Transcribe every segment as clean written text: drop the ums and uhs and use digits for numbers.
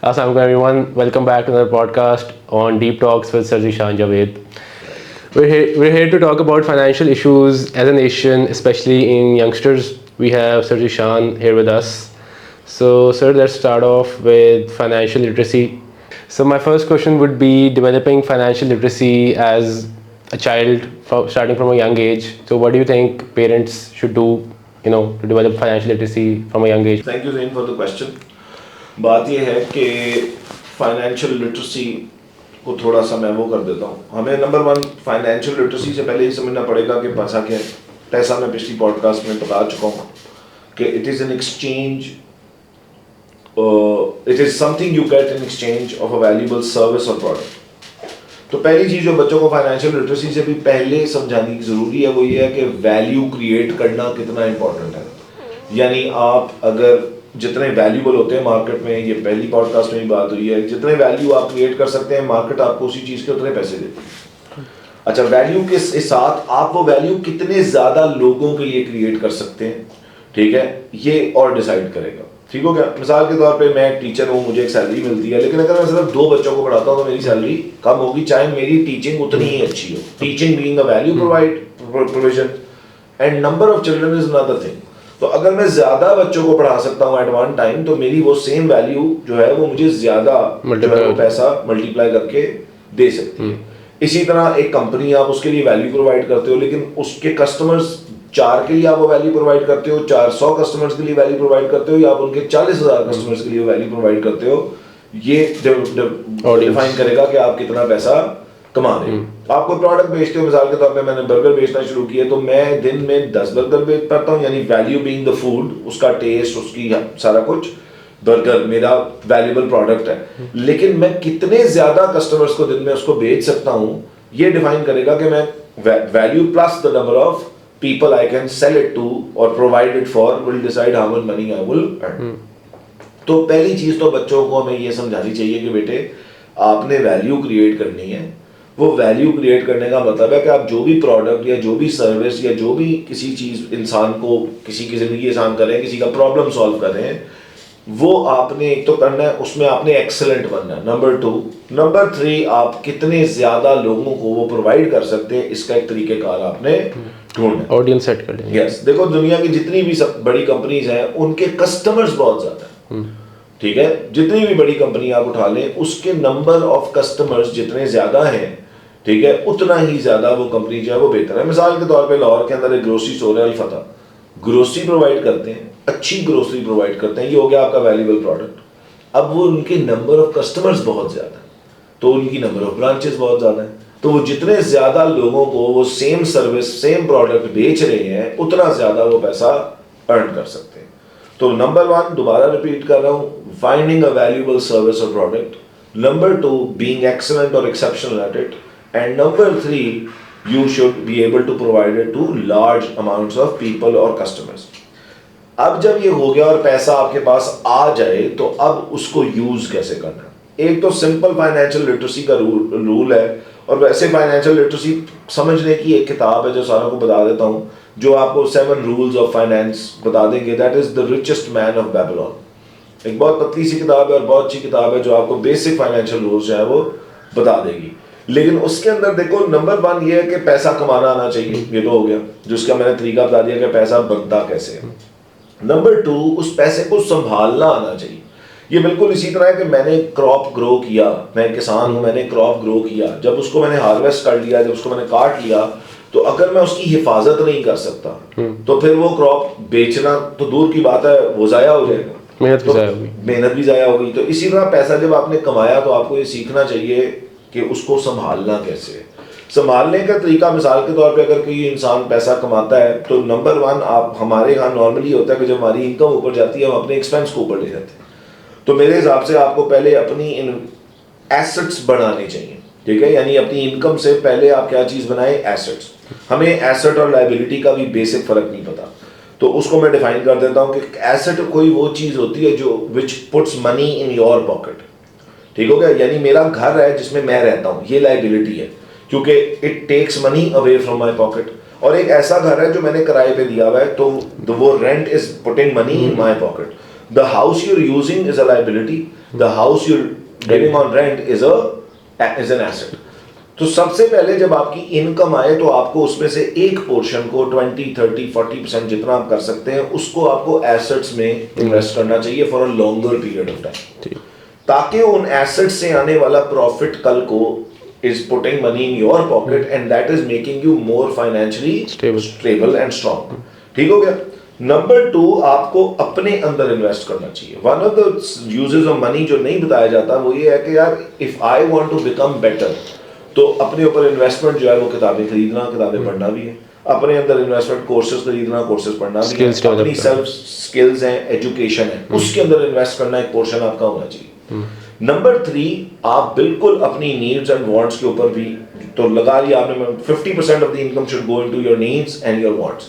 Assalamualaikum everyone. Welcome back to another podcast on Deep Talks with Sir Zishan Javed. We're here to talk about financial issues as a nation, especially in youngsters. We have Sir Zishan here with us. So, sir, let's start off with financial literacy. So, my first question would be developing financial literacy as a child, starting from a young age. So, what do you think parents should do, to develop financial literacy from a young age? Thank you Zain for the question. बात यह है कि financial literacy को थोड़ा सा मैं वो कर देता हूँ। हमें नंबर वन फाइनेंशियल लिटरेसी से पहले ही समझना पड़ेगा कि पैसा क्या है। पैसा मैं पिछली पॉडकास्ट में बता चुका हूँ कि it is an exchange, it is something you get in exchange of a valuable service और प्रोडक्ट। तो पहली चीज़ जो बच्चों को फाइनेंशियल लिटरेसी से भी पहले समझानी की ज़रूरी है वो ये है कि वैल्यू क्रिएट करना कितना इंपॉर्टेंट है। यानी आप अगर जितने वैल्यूबल होते हैं मार्केट में, ये पहली पॉडकास्ट में भी बात हुई है, जितने वैल्यू आप क्रिएट कर सकते हैं मार्केट आपको उसी चीज़ के उतने पैसे देती है। अच्छा, वैल्यू के साथ आप वो वैल्यू कितने ज़्यादा लोगों के लिए क्रिएट कर सकते हैं, ठीक है, ये और डिसाइड करेगा। ठीक हो गया। मिसाल के तौर पे मैं एक टीचर हूँ, मुझे एक सैलरी मिलती है, लेकिन अगर मैं सिर्फ 2 बच्चों को पढ़ाता हूँ तो मेरी सैलरी कम होगी, चाहे मेरी टीचिंग उतनी ही अच्छी हो। Teaching being a value provision and number of children is another thing. तो अगर मैं ज्यादा बच्चों को पढ़ा सकता हूँ एट वन टाइम तो मेरी वो सेम वैल्यू जो है वो मुझे ज्यादा जो है वो पैसा मल्टीप्लाई करके दे सकती है। इसी तरह एक कंपनी, आप उसके लिए वैल्यू प्रोवाइड करते हो, लेकिन उसके कस्टमर्स 4 के लिए आप वो वैल्यू प्रोवाइड करते हो, 400 कस्टमर्स के लिए वैल्यू प्रोवाइड करते हो, या आप उनके 40,000 कस्टमर्स के लिए वैल्यू प्रोवाइड करते हो, ये डिफाइन करेगा कि आप कितना पैसा कमा रहे हो। आप कोई प्रोडक्ट बेचते हो, मिसाल के तौर पे मैंने बर्गर बेचना शुरू किया तो मैं दिन में 10 बर्गर बेच पाता हूँ, यानी वैल्यू बीइंग द फूड, उसका टेस्ट, उसकी सारा कुछ, बर्गर मेरा वैल्यूबल प्रोडक्ट है। लेकिन मैं कितने ज्यादा कस्टमर्स को दिन में उसको बेच सकता हूँ ये डिफाइन करेगा कि मैं value plus the number of people I can sell it to or provide it for will decide how much money I will earn. तो पहली चीज तो बच्चों को हमें ये समझानी चाहिए कि बेटे आपने वैल्यू क्रिएट करनी है। वो वैल्यू क्रिएट करने का मतलब है कि आप जो भी प्रोडक्ट या जो भी सर्विस या जो भी किसी चीज इंसान को, किसी की जिंदगी आसान करें, किसी का प्रॉब्लम सॉल्व करें, वो आपने एक तो करना है, उसमें आपने एक्सेलेंट बनना है। नंबर 2, नंबर 3, आप कितने ज्यादा लोगों को वो प्रोवाइड कर सकते हैं, इसका एक तरीकेकार आपने ढूंढना है। ऑडियंस सेट कर लेंगे। यस, देखो दुनिया की जितनी भी सब बड़ी कंपनीज हैं उनके कस्टमर्स बहुत ज्यादा हैं, ठीक है। जितनी भी बड़ी कंपनी आप उठा लें उसके नंबर ऑफ कस्टमर्स जितने ज्यादा हैं, ठीक है, उतना ही ज्यादा वो कंपनी जो है वो बेहतर है। मिसाल के तौर पे लाहौर के अंदर एक ग्रोसरी स्टोर है अल फतह, ग्रोसरी प्रोवाइड करते हैं, अच्छी ग्रोसरी प्रोवाइड करते हैं, ये हो गया आपका वैल्यूएबल प्रोडक्ट। अब वो उनके नंबर ऑफ कस्टमर्स बहुत ज्यादा है तो उनकी नंबर ऑफ ब्रांचेस बहुत ज्यादा है, तो वो जितने ज्यादा लोगों को वो सेम सर्विस सेम प्रोडक्ट बेच रहे हैं उतना ज्यादा वो पैसा अर्न कर सकते हैं। तो नंबर 1 दोबारा रिपीट कर रहा हूँ, फाइंडिंग अ वैल्यूएबल सर्विस और प्रोडक्ट, नंबर 2 बीइंग एक्सीलेंट और exceptional at it, and number 3 you should be able to provide it to large amounts of people और customers। अब जब ये हो गया और पैसा आपके पास आ जाए तो अब उसको यूज कैसे करना है। एक तो सिंपल फाइनेंशियल लिटरेसी का रूल है, और वैसे फाइनेंशियल लिटरेसी समझने की एक किताब है जो सारों को बता देता हूँ, जो आपको 7 रूल्स ऑफ फाइनेंस बता देंगे। That is the richest man of Babylon. एक बहुत पतली सी किताब है और बहुत अच्छी किताब है जो आपको बेसिक फाइनेंशियल रूल्स जो है वो बता देगी। लेकिन उसके अंदर देखो नंबर 1 ये है कि पैसा कमाना आना चाहिए, ये तो हो गया, जिसका मैंने तरीका बता दिया कि पैसा बनता कैसे है। नंबर 2 उस पैसे को संभालना आना चाहिए। ये बिल्कुल इसी तरह है कि मैंने क्रॉप ग्रो किया, मैं किसान हूं, मैंने क्रॉप ग्रो किया, जब उसको मैंने हार्वेस्ट कर लिया, जब उसको मैंने काट लिया, तो अगर मैं उसकी हिफाजत नहीं कर सकता तो फिर वो क्रॉप बेचना तो दूर की बात है, वो जाया हो जाएगा, मेहनत भी जाया होगी। तो इसी तरह पैसा जब आपने कमाया तो आपको ये सीखना चाहिए कि उसको संभालना कैसे है। संभालने का तरीका, मिसाल के तौर पे अगर कोई इंसान पैसा कमाता है तो नंबर 1 आप, हमारे यहाँ नॉर्मली होता है कि जब हमारी इनकम ऊपर जाती है हम अपने एक्सपेंस को ऊपर ले जाते हैं। तो मेरे हिसाब से आपको पहले अपनी एसेट्स बनाने चाहिए, ठीक है, यानी अपनी इनकम से पहले आप क्या चीज बनाए, एसेट्स। हमें एसेट और लायबिलिटी का भी बेसिक फर्क नहीं पता, तो उसको मैं डिफाइन कर देता हूँ कि एसेट कोई वो चीज होती है जो विच puts money in your pocket, ठीक हो गया। यानी मेरा घर है जिसमें मैं रहता हूँ, ये लायबिलिटी है क्योंकि it takes money away from my pocket. और एक ऐसा घर है जो मैंने किराए पे दिया हुआ है तो वो rent is putting money in my pocket. The house you're using is a liability the house you living on rent is an asset. तो सबसे पहले जब आपकी इनकम आए तो आपको उसमें से एक पोर्शन को 20, 30, 40% जितना आप कर सकते हैं उसको आपको एसेट्स में इन्वेस्ट करना चाहिए for a longer period of time, ताकि उन एसेट्स से आने वाला प्रॉफिट कल को is putting money in your pocket and that is making you more financially stable and strong। ठीक हो गया। नंबर 2, आपको अपने अंदर इन्वेस्ट करना चाहिए। One of the uses of money जो नहीं बताया जाता वो ये है कि यार if I want to become better, तो अपने ऊपर इन्वेस्टमेंट जो है वो किताबें खरीदना, किताबें पढ़ना भी है, अपने अंदर इन्वेस्टमेंट कोर्सेज खरीदना, कोर्सेज पढ़ना भी है, अपनी सेल्फ स्किल्स हैं, एजुकेशन है, उसके अंदर इन्वेस्ट करना एक पोर्शन आपका होना चाहिए। नंबर 3, आप बिल्कुल अपनी नीड्स एंड वांट्स के ऊपर भी तो लगा लिया आपने, 50% of the income should go into your needs and your wants.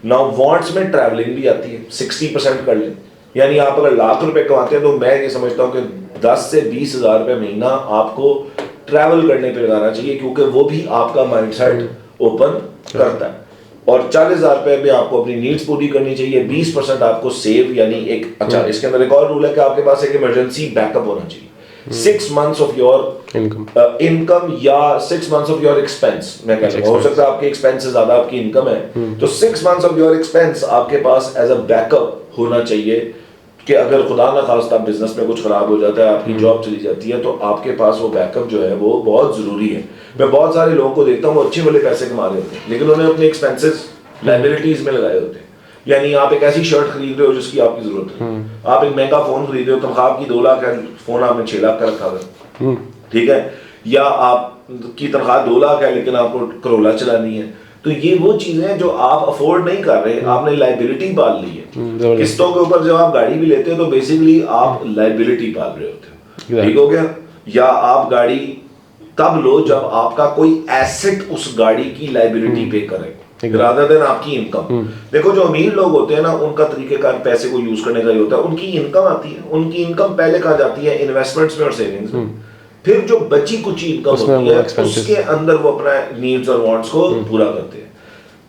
Now wants में ट्रैवलिंग भी आती है, 60% कर लें। यानी आप अगर लाख रुपए कमाते हैं तो मैं ये समझता हूँ कि 10 से 20 हज़ार रुपये महीना आपको ट्रैवल करने पे लगाना चाहिए, क्योंकि वो भी आपका माइंडसेट ओपन करता है। और 40,000 रुपए में आपको अपनी नीड्स पूरी करनी चाहिए, 20% आपको सेव, यानी एक अच्छा इसके अंदर एक और रूल है कि आपके पास एक इमरजेंसी बैकअप होना चाहिए। 6 months of your income या 6 months of your expense, मैं कह रहा हूँ, हो सकता है आपके एक्सपेंस से ज्यादा आपकी इनकम है, तो 6 months of your expense आपके पास एज अ बैकअप होना चाहिए कि अगर खुदा ना खास्ता बिजनेस में कुछ खराब हो जाता है, आपकी जॉब चली जाती है, तो आपके पास वो बैकअप जो है वो बहुत जरूरी है। मैं बहुत सारे लोगों को देखता हूँ वो अच्छे वाले पैसे कमा रहे होते हैं लेकिन उन्होंने अपने एक्सपेंसेस लायबिलिटीज में लगाए होते हैं। यानी आप एक ऐसी शर्ट खरीद रहे हो जिसकी आपकी जरूरत है, आप एक महंगा फोन खरीद रहे हो, तनख्वाह आपकी 2 लाख है, फोन आपने 6 लाख का रखा है, ठीक है, या आपकी तनख्वाह 2 लाख है लेकिन आपको करोला चलानी है, तो ये वो चीजें हैं जो आप अफोर्ड नहीं कर रहे, आपने लायबिलिटी पाल ली है। किस्तों के ऊपर जब आप गाड़ी भी लेते हो तो बेसिकली आप लायबिलिटी पाल रहे होते हो, ठीक हो गया। या आप गाड़ी तब लो जब आपका कोई एसेट उस गाड़ी की लायबिलिटी पे करे rather than आपकी इनकम। देखो जो अमीर लोग होते हैं ना, उनका तरीकेकार पैसे को यूज करने का ही होता है, उनकी इनकम आती है, उनकी इनकम पहले कहाँ जाती है, इन्वेस्टमेंट्स में और सेविंग्स में, फिर जो बची कुछ इनकम होती है उसके अंदर वो अपना नीड्स और वांट्स को पूरा करते हैं।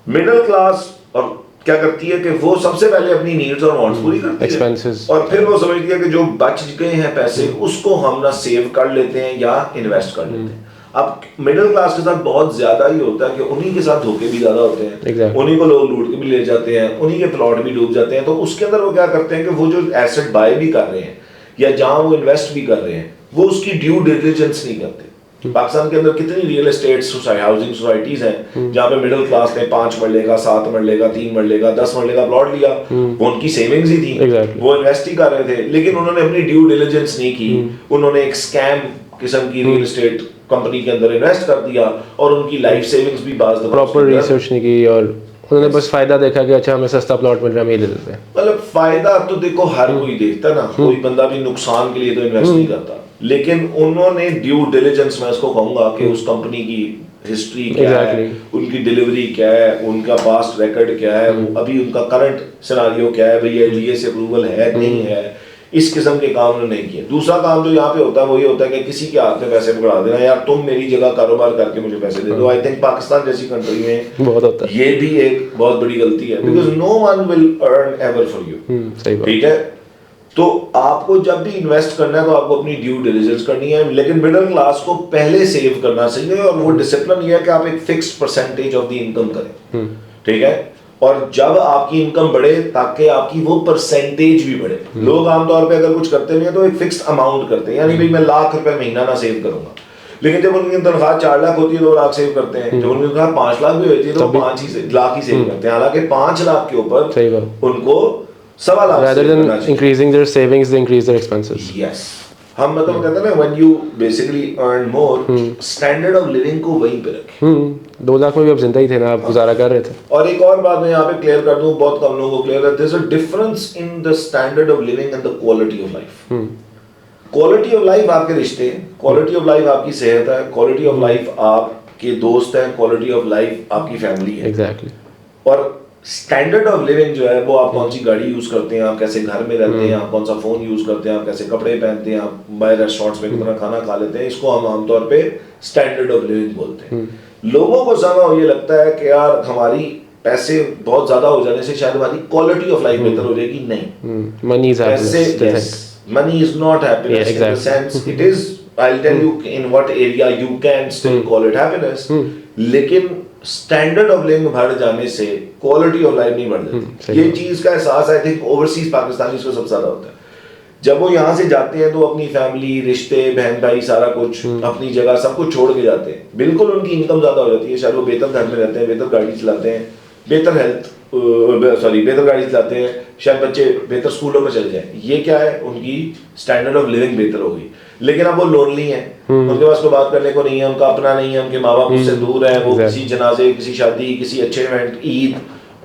मिडिल क्लास और क्या करती है कि वो सबसे पहले अपनी नीड्स और वांट्स पूरी करती है और फिर वो समझती है कि जो बच गए हैं पैसे उसको हम ना सेव कर लेते हैं या इन्वेस्ट कर लेते हैं। अब मिडिल क्लास के साथ बहुत ज्यादा ही होता है कि उन्हीं के साथ धोखे भी ज्यादा होते हैं, उन्हीं को लोग लूट के भी ले जाते हैं, उन्हीं के प्लॉट भी डूब जाते हैं। तो उसके अंदर वो क्या करते हैं कि वो जो एसेट बाय भी कर रहे हैं या जहां वो इन्वेस्ट भी कर रहे हैं वो उसकी ड्यू डिलिजेंस नहीं करते। पाकिस्तान के अंदर कितनी रियल एस्टेट हाउसिंग सोसाइटीज हैं जहाँ पे मिडिल क्लास ने 5 मरले का, 7 मरले का, 3 मरले का, 10 मरले का प्लॉट लिया, वो उनकी सेविंग्स ही थी, वो इन्वेस्ट ही कर रहे थे, लेकिन उन्होंने अपनी ड्यू डिलिजेंस नहीं की, उन्होंने एक स्कैम किस्म की रियल एस्टेट कंपनी के अंदर इन्वेस्ट कर दिया और उनकी लाइफ सेविंग्स भी बाज दफा प्रॉपर रिसर्च नहीं की और उन्होंने बस फायदा देखा कि अच्छा हमें सस्ता प्लॉट मिल रहा है, हम ये ले लेते हैं। मतलब फायदा तो देखो हर कोई देखता है ना, कोई बंदा भी नुकसान के लिए तो इन्वेस्ट नहीं करता, लेकिन उन्होंने ड्यू डिलिजेंस में इसको कहूंगा कि उस कंपनी की हिस्ट्री क्या है, उनकी डिलीवरी क्या है, उनका पास्ट रिकॉर्ड क्या है, अभी उनका करंट सिनेरियो क्या है, भैया एलडीए से अप्रूवल है नहीं है, इस किस्म के काम उन्होंने नहीं किए। दूसरा काम जो यहाँ पे होता है वो ये होता है कि किसी के हाथ में पैसे पकड़ा देना, यार तुम मेरी जगह कारोबार करके मुझे पैसे दे दो। आई थिंक पाकिस्तान जैसी कंट्री में बहुत होता है, ये भी एक बहुत बड़ी गलती है, because no one will earn ever for you, ठीक है। तो आपको जब भी इन्वेस्ट करना है तो आपको अपनी ड्यू डिलिजेंस करनी है, लेकिन मिडिल क्लास को पहले सेव करना चाहिए और वो डिसिप्लिन ये है कि आप एक fixed percentage of the income करें, ठीक है, और जब आपकी इनकम बढ़े ताकि आपकी वो परसेंटेज भी बढ़े। लोग आमतौर पे अगर कुछ करते नहीं है तो एक फिक्स्ड अमाउंट करते हैं, यानी भाई मैं लाख रुपए महीना ना सेव करूंगा, लेकिन जब उनकी तनख्वाह 4 लाख होती है 2 लाख सेव करते हैं, जब उनकी तनख्वाह 5 लाख भी होती है तो 5 लाख ही सेव करते हैं, हालांकि 5 लाख के ऊपर उनको 1.25 lakh rather than increasing their savings they increase their expenses। yes, हम मतलब कहते हैं ना when you basically earn more, standard of living को वहीं पे रखें। 2 लाख में भी अब जिंदा ही थे ना, आप गुजारा कर रहे थे। और एक और बात मैं यहाँ पे क्लियर कर दूं, बहुत कम लोगों को क्लियर है, there's a difference in the standard of living and the quality of life। Quality of life आपके रिश्ते, क्वालिटी ऑफ लाइफ आपकी सेहत है, क्वालिटी ऑफ लाइफ आपके दोस्त हैं, क्वालिटी ऑफ लाइफ आपकी फैमिली है। एग्जैक्टली। और स्टैंडर्ड ऑफ लिविंग जो है वो आप कौन सी गाड़ी यूज करते हैं, आप कैसे घर में रहते हैं, आप कौन सा फोन यूज करते हैं, आप कैसे कपड़े पहनते हैं, आप बाहर रेस्टोरेंट्स में कितना खाना खा लेते हैं, इसको हम आमतौर पे स्टैंडर्ड ऑफ लिविंग बोलते हैं। लोगों को ज्यादा ये लगता है कि यार हमारी पैसे बहुत ज्यादा हो जाने से शायद हमारी क्वालिटी ऑफ लाइफ बेहतर हो जाएगी, नहीं, मनी इज पैसे money is not happiness Yeah, exactly. in the sense it is, I'll tell you in what area you can still call it happiness, लेकिन स्टैंडर्ड ऑफ लिविंग बढ़ जाने से quality of life नहीं बढ़ जाती। ये चीज का एहसास आई थिंक ओवरसीज पाकिस्तानी को सबसे ज्यादा होता है। जब वो यहाँ से जाते हैं तो अपनी फैमिली, रिश्ते, बहन भाई, सारा कुछ अपनी जगह सब कुछ छोड़ के जाते हैं। बिल्कुल उनकी इनकम ज्यादा हो जाती है, शायद वो बेहतर घर में रहते हैं, बेहतर गाड़ी चलाते हैं, बेहतर बेहतर गाड़ी चलाते हैं, शायद बच्चे बेहतर स्कूलों में चले जाए। ये क्या है, उनकी स्टैंडर्ड ऑफ लिविंग बेहतर हो गई। लेकिन अब वो लोनली हैं, उनके पास कोई बात करने को नहीं है, उनका अपना नहीं है, उनके माँ बाप उससे दूर है, वो किसी जनाजे, किसी शादी, किसी अच्छे इवेंट, ईद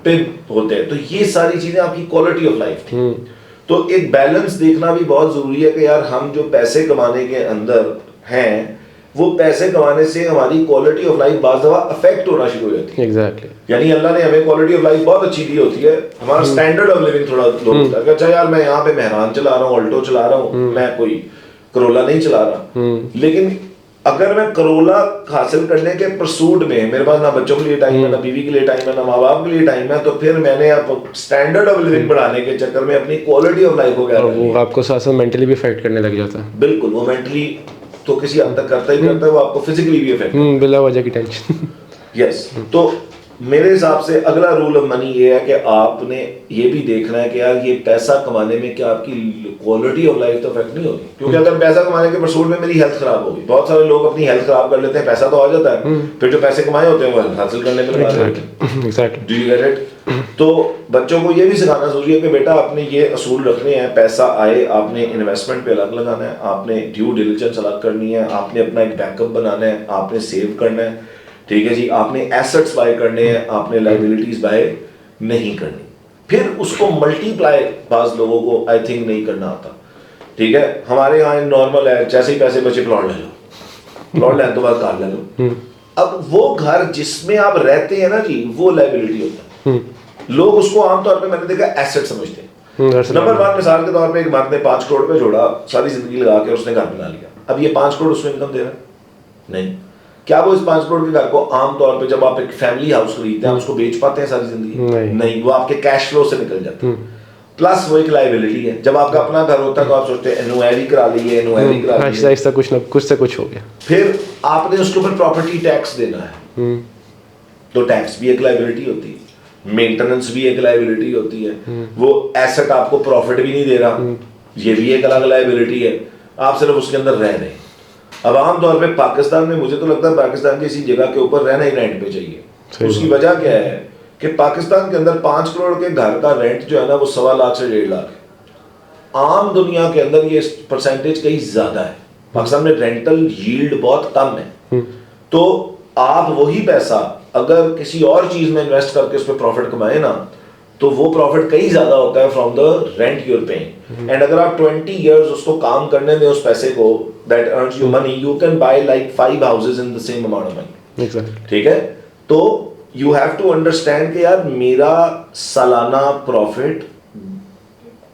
पे होते हैं। तो ये सारी चीजें आपकी क्वालिटी ऑफ लाइफ थी। तो एक बैलेंस देखना भी बहुत जरूरी है कि यार हम जो पैसे कमाने के अंदर हैं, वो पैसे कमाने से हमारी क्वालिटी ऑफ लाइफ बाज़ दफा अफेक्ट होना शुरू हो जाती है। एग्जैक्टली। यानी अल्लाह ने हमें क्वालिटी ऑफ लाइफ बहुत अच्छी दी होती है, हमारा स्टैंडर्ड ऑफ लिविंग थोड़ा लो होता है। अच्छा यार मैं यहाँ पे मेहरान चला रहा हूँ, ऑल्टो चला रहा हूँ, मैं कोई करोला नहीं चला रहा, लेकिन अगर मैं करोला हासिल करने के परसूट में मेरे पास ना बच्चों के लिए टाइम है, ना बीवी के लिए टाइम है, ना माँ बाप के लिए टाइम है, तो फिर मैंने अब स्टैंडर्ड ऑफ लिविंग बढ़ाने के चक्कर में अपनी क्वालिटी ऑफ लाइफ को क्या वो आपको साथ साथ मेंटली भी अफेक्ट करने लग जाता है। बिल्कुल, वो मेंटली तो किसी हद तक करता ही करता है, वो आपको फिजिकली भी अफेक्ट बिला वजह की टेंशन। यस। तो मेरे हिसाब से अगला रूल ऑफ मनी ये है कि आपने ये भी देखना है कि यार ये पैसा कमाने में क्या आपकी क्वालिटी ऑफ लाइफ तो अफेक्ट नहीं होगी। क्योंकि अगर पैसा कमाने के परसूट में मेरी हेल्थ खराब होगी, बहुत सारे लोग अपनी हेल्थ खराब कर लेते हैं, पैसा तो आ जाता है, फिर जो पैसे कमाए होते हैं वो हेल्थ हासिल करने में लगा देते हैं। Exactly. Do you get it? तो बच्चों को ये भी सिखाना जरूरी है कि बेटा आपने ये असूल रखने हैं, पैसा आए आपने इन्वेस्टमेंट पे अलग लगाना है, आपने ड्यू डिलिजेंस अलग करनी है, आपने अपना एक बैकअप बनाना है, आपने सेव करना है, ठीक है जी, आपने एसेट्स बाय करने हैं, आपने लायबिलिटीज बाय नहीं करनी। फिर उसको मल्टीप्लाई बाज लोगों को आई थिंक नहीं करना आता, ठीक है। हमारे यहाँ नॉर्मल है, जैसे ही पैसे बचे प्लॉट ले लो, प्लॉट लेने तो बाद कार ले लो। अब वो घर जिसमें आप रहते हैं ना जी, वो लायबिलिटी होता है। लोग उसको आमतौर पे मैंने देखा एसेट समझते हैं। नंबर 1 मिसाल के तौर पे एक मर्द ने 5 करोड़ रुपए जोड़ा, सारी जिंदगी लगा के उसने घर बना लिया। अब ये 5 करोड़ उसमें इनकम दे रहा है? नहीं। क्या वो इस 5 करोड़ के घर को आमतौर पे जब आप एक फैमिली हाउस खरीदते हैं उसको बेच पाते हैं सारी जिंदगी? नहीं, वो आपके कैश फ्लो से निकल जाता है। प्लस वो एक लायबिलिटी है। जब आपका अपना घर होता है तो आप सोचते हैं एनुअरी करा लीजिए, एनुअरी करा लीजिए, ऐसा कुछ ना कुछ से कुछ हो गया। फिर आपने उसके ऊपर प्रॉपर्टी टैक्स देना है, तो टैक्स भी एक लायबिलिटी होती है, मेंटेनेंस भी एक लायबिलिटी होती है, वो एसेट आपको प्रॉफिट भी नहीं दे रहा, ये भी एक अलग लायबिलिटी है, आप सिर्फ उसके अंदर रह रहे हैं। अब आमतौर पे पाकिस्तान में मुझे तो लगता है पाकिस्तान जैसी जगह के ऊपर रहना ही रेंट पे चाहिए। उसकी वजह क्या है कि पाकिस्तान के अंदर 5 करोड़ के घर का रेंट जो है ना वो 1.25 लाख से 1.5 लाख है। आम दुनिया के अंदर ये परसेंटेज कहीं ज्यादा है। पाकिस्तान में रेंटल यील्ड बहुत कम है। तो आप वही पैसा अगर किसी और चीज में इन्वेस्ट करके उस पर प्रॉफिट कमाए ना, तो वो प्रॉफिट कहीं ज्यादा होता है from the rent you're paying. And अगर आप 20 years उसको काम करने में उस पैसे को that earns you money, you can buy like 5 houses in the same amount of money. Exactly. ठीक है, तो यू हैव टू अंडरस्टैंड कि यार मेरा सालाना प्रॉफिट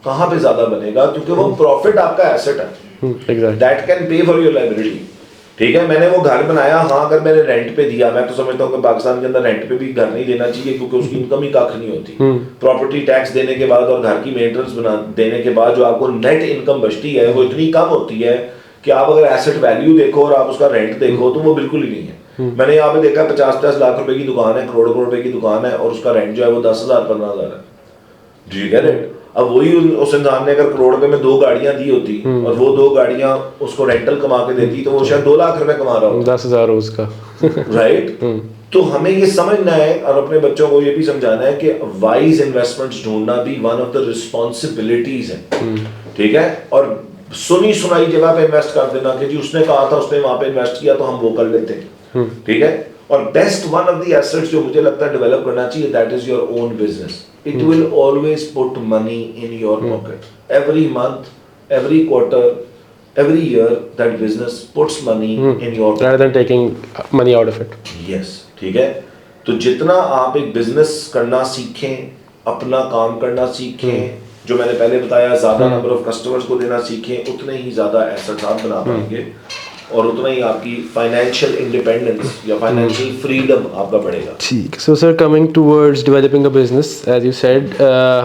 कहां पे ज्यादा बनेगा, क्योंकि वो प्रॉफिट आपका एसेट है, exactly, that can pay for your liability. ठीक है, मैंने वो घर बनाया, हाँ अगर मैंने रेंट पे दिया, मैं तो समझता हूँ कि पाकिस्तान के अंदर रेंट पे भी घर नहीं देना चाहिए, क्योंकि उसकी इनकम ही कख नहीं होती। प्रॉपर्टी टैक्स देने के बाद और घर की मेंटेनेंस बना देने के बाद जो आपको नेट इनकम बचती है वो इतनी कम होती है कि आप अगर एसेट वैल्यू देखो और आप उसका रेंट देखो तो वो बिल्कुल ही नहीं है। मैंने यहाँ पे देखा 50-50 लाख रुपए की दुकान है, करोड़ रुपए की दुकान है, और उसका रेंट जो है वो 10,000-15,000 है। Do you get it? अब वही उस इंसान ने अगर करोड़ रुपए में 2 गाड़ियां दी होती और वो 2 गाड़ियां उसको रेंटल कमा के देती तो वो शायद 2 लाख रुपए कमा रहा होता। 10,000 रोज का। राइट? तो हमें ये समझना है और अपने बच्चों को ये भी समझाना है कि वाइज इन्वेस्टमेंट्स ढूंढना भी वन ऑफ द रिस्पॉन्सिबिलिटीज है। ठीक है, और सुनी सुनाई जगह पे इन्वेस्ट कर देना कि जी उसने कहा था, उसने वहां पे इन्वेस्ट किया तो हम वो कर लेते हैं। ठीक है, और best one of the assets जो मुझे लगता है डेवलप करना चाहिए, that is your own business. It will always put money in your pocket. Every month, every quarter, every year, that business puts money in your pocket. Rather than taking money out of it. Yes, ठीक है। तो जितना आप एक business करना सीखें, अपना काम करना सीखें, जो मैंने पहले बताया ज्यादा नंबर ऑफ कस्टमर्स को देना सीखें, उतने ही ज्यादा एसेट्स आप बना पाएंगे। और उतना ही आपकी फाइनेंशियल इंडिपेंडेंस या फाइनेंशियल फ्रीडम आपका बढ़ेगा। ठीक। So sir, coming towards developing a business, as you said,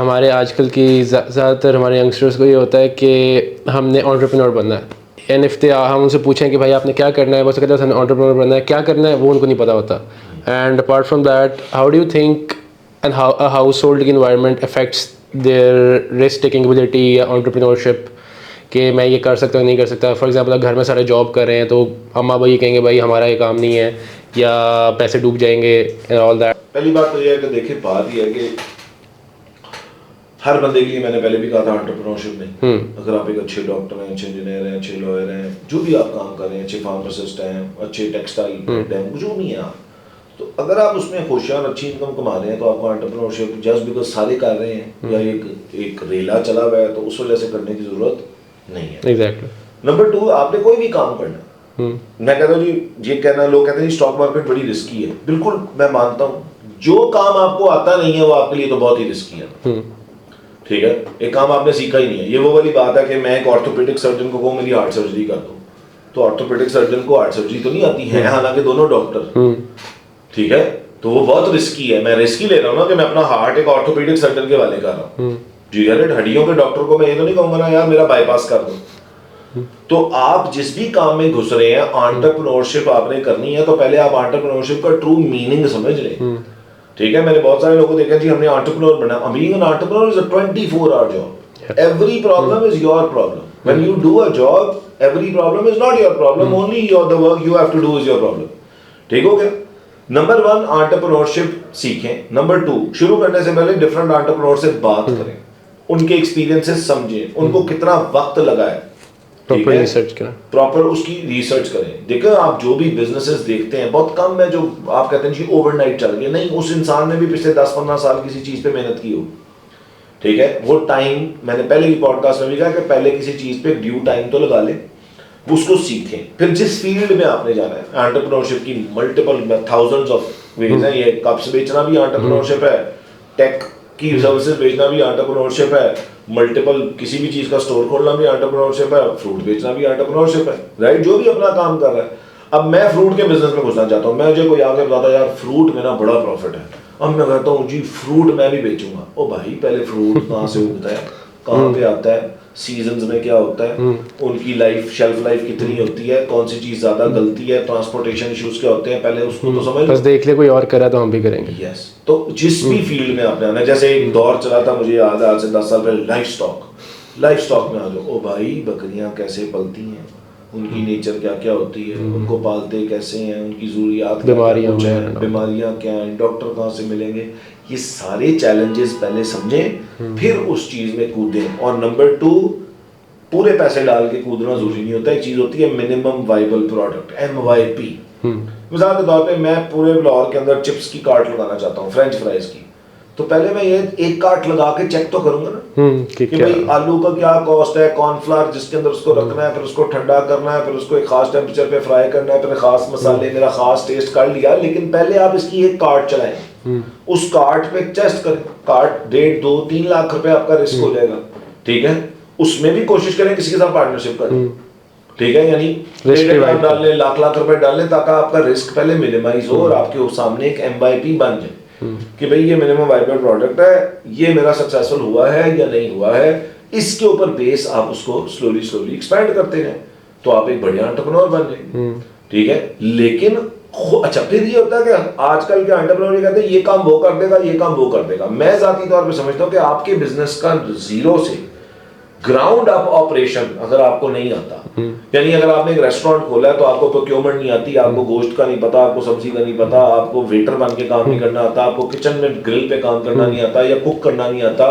हमारे आजकल की ज़्यादातर हमारे यंगस्टर्स को ये होता है कि हमने एंटरप्रेन्योर बनना है। एंड इफ हम उनसे पूछें कि भाई आपने क्या करना है, वो कहते हैं हमने एंटरप्रेन्योर बनना है, क्या करना है वो उनको नहीं पता होता। And apart from that, how do you think and how a household environment affects their risk taking ability या एंटरप्रेन्योरशिप, कि मैं ये कर सकता हूँ नहीं कर सकता। फॉर एग्जांपल घर में सारे जॉब कर रहे हैं तो अम्मा भाई कहेंगे भाई हमारा ये काम नहीं है, या पैसे डूब जाएंगे एंड ऑल दैट। पहली बात तो ये है कि देखिए, बात ये है कि हर बंदे के लिए, मैंने पहले भी कहा था, एंटरप्रेन्योरशिप नहीं। अगर आप एक अच्छे डॉक्टर हैं, अच्छे इंजीनियर हैं, अच्छे लॉयर हैं, जो भी आप काम कर रहे हैं, अच्छे फार्मासिस्ट हैं, अच्छे टेक्सटाइल हैं, जो भी हैं आप, तो अगर आप उसमें खुश हैं और अच्छी इनकम कमा रहे हैं तो आपको एंटरप्रेन्योरशिप जस्ट बिकॉज सारे कर रहे हैं या एक रेला चला हुआ है तो उस वजह से करने की जरूरत नहीं है। एग्जैक्टली। नंबर 2, आपने कोई भी काम करना, मैं कहता हूँ जी, ये कहना, लोग कहते हैं स्टॉक मार्केट बड़ी रिस्की है, बिल्कुल मैं मानता हूँ। जो काम आपको आता नहीं है वो आपके लिए तो बहुत ही रिस्की है। ठीक है, एक काम आपने सीखा ही नहीं है। ये वो वाली बात है कि मैं एक ऑर्थोपेडिक सर्जन को कहूँ मेरी हार्ट सर्जरी कर दो, तो ऑर्थोपेडिक सर्जन को हार्ट सर्जरी तो नहीं आती है, हालांकि दोनों डॉक्टर, ठीक है, तो वो बहुत रिस्की है। मैं रिस्की ले रहा हूँ ना कि मैं अपना हार्ट एक ऑर्थोपेडिक सर्जन के वाले कर रहा हूँ। जी गलत, हड्डियों के डॉक्टर को मैं ये तो नहीं कहूंगा ना यार मेरा बाईपास कर दो। तो आप जिस भी काम में घुस रहे हैं, एंटरप्रेन्योरशिप आपने करनी है तो पहले आप एंटरप्रेन्योरशिप का ट्रू मीनिंग समझ लें। ठीक है, मैंने बहुत सारे लोगों को देखा जी हमने एंटरप्रेन्योर बना। Being an entrepreneur is a 24-hour job. Every problem is your problem. When you do a job, every problem is not your problem, only the work you have to do is your problem. ठीक हो गया? Number 1, entrepreneurship सीखें। Number 2, शुरू करने से पहले different entrepreneur से बात करें, उनके एक्सपीरियंसेस समझें, उनको कितना वक्त लगा है, प्रॉपर रिसर्च करें, प्रॉपर उसकी रिसर्च करें। देखो, आप जो भी बिजनेसेस देखते हैं बहुत कम है जो आप कहते हैं जी ओवरनाइट चल गया, नहीं, उस इंसान ने भी पिछले 10-15 साल किसी चीज पे मेहनत की हो। ठीक है, वो टाइम, मैंने पहले की पॉडकास्ट में भी कहा कि पहले किसी चीज पे ड्यू टाइम तो लगा ले, उसको सीखें, फिर जिस फील्ड में आपने जाना है। एंटरप्रेन्योरशिप की मल्टीपल थाउजेंड्स ऑफ वेज हैं। ये कप्स बेचना भी एंटरप्रेन्योरशिप है, टेक की सर्विसेज बेचना भी एंटरप्रेन्योरशिप है, मल्टीपल किसी भी चीज का स्टोर खोलना भी एंटरप्रेन्योरशिप है, फ्रूट बेचना भी एंटरप्रेन्योरशिप है, राइट? जो भी अपना काम कर रहा है। अब मैं फ्रूट के बिजनेस में घुसना चाहता हूँ, मैं मुझे कोई आगे बताता यार फ्रूट में ना बड़ा प्रॉफिट है, अब मैं कहता हूँ जी फ्रूट मैं भी बेचूंगा। ओ भाई, पहले फ्रूट कहाँ से उगता है, कहाँ पे आता है, सीजन्स में क्या होता है, उनकी लाइफ, शेल्फ लाइफ कितनी होती है, कौन सी चीज ज्यादा गलती है, ट्रांसपोर्टेशन इश्यूज क्या होते हैं, पहले उसको तो समझ, बस देख ले कोई और करा तो हम भी करेंगे। यस। तो जिस भी फील्ड में आपने आना, जैसे एक दौर चला था, मुझे याद है आज से 10 साल पहले, लाइफ स्टॉक में आ जाओ। ओ भाई, बकरियां कैसे पलती हैं, उनकी नेचर क्या क्या होती है, उनको पालते कैसे हैं, उनकी जरूरियात, बीमारियां क्या हैं, डॉक्टर कहाँ से मिलेंगे, ये सारे चैलेंजेस पहले समझें, फिर उस चीज में कूदें। और नंबर 2, पूरे पैसे डाल के कूदना जरूरी नहीं होता, एक चीज होती है मिनिमम वाइबल प्रोडक्ट, MYP। मिसाल के तौर पे मैं पूरे लाहौर के अंदर चिप्स की कार्ट लगाना चाहता हूँ, फ्रेंच फ्राइज की, तो पहले मैं ये एक कार्ट लगा के चेक तो करूंगा ना कि भाई आलू का क्या कॉस्ट है, कॉर्नफ्लावर जिसके अंदर उसको रखना है, फिर उसको ठंडा करना है, फिर उसको एक खास टेम्परेचर पे फ्राई करना है, फिर खास मसाले, मेरा खास टेस्ट कर लिया। लेकिन पहले आप इसकी एक कार्ट चलाएं, उस कार्ट पे टेस्ट करें, कार्ट 1.5, 2, 3 लाख रुपए आपका रिस्क हो जाएगा। ठीक है, उसमें भी कोशिश करें किसी के साथ पार्टनरशिप करें। ठीक है, यानी 1.5 लाख डाल लें, लाख रुपए डाल लें, ताकि आपका रिस्क पहले मिनिमाइज हो और आपके सामने एक MYP बन जाए कि भाई ये मिनिमम वाइबल प्रोडक्ट है, ये मेरा सक्सेसफुल हुआ है या नहीं हुआ है। इसके ऊपर बेस आप उसको स्लोली एक्सपैंड करते हैं तो आप एक बढ़िया एंटरप्रेन्योर बन जाएंगे। ठीक है, लेकिन अच्छा, फिर ये होता है कि आजकल के एंटरप्रेन्योर कहते हैं ये काम वो कर देगा, ये काम वो कर देगा। मैं जाती तौर पे समझता हूँ कि आपके बिजनेस का जीरो से ग्राउंड अप ऑपरेशन अगर आपको नहीं आता, यानी अगर आपने एक रेस्टोरेंट खोला है तो आपको प्रोक्योरमेंट नहीं आती, आपको गोश्त का नहीं पता, आपको सब्जी का नहीं पता, आपको वेटर बन के काम नहीं करना आता, आपको किचन में ग्रिल पे काम करना नहीं आता या कुक करना नहीं आता,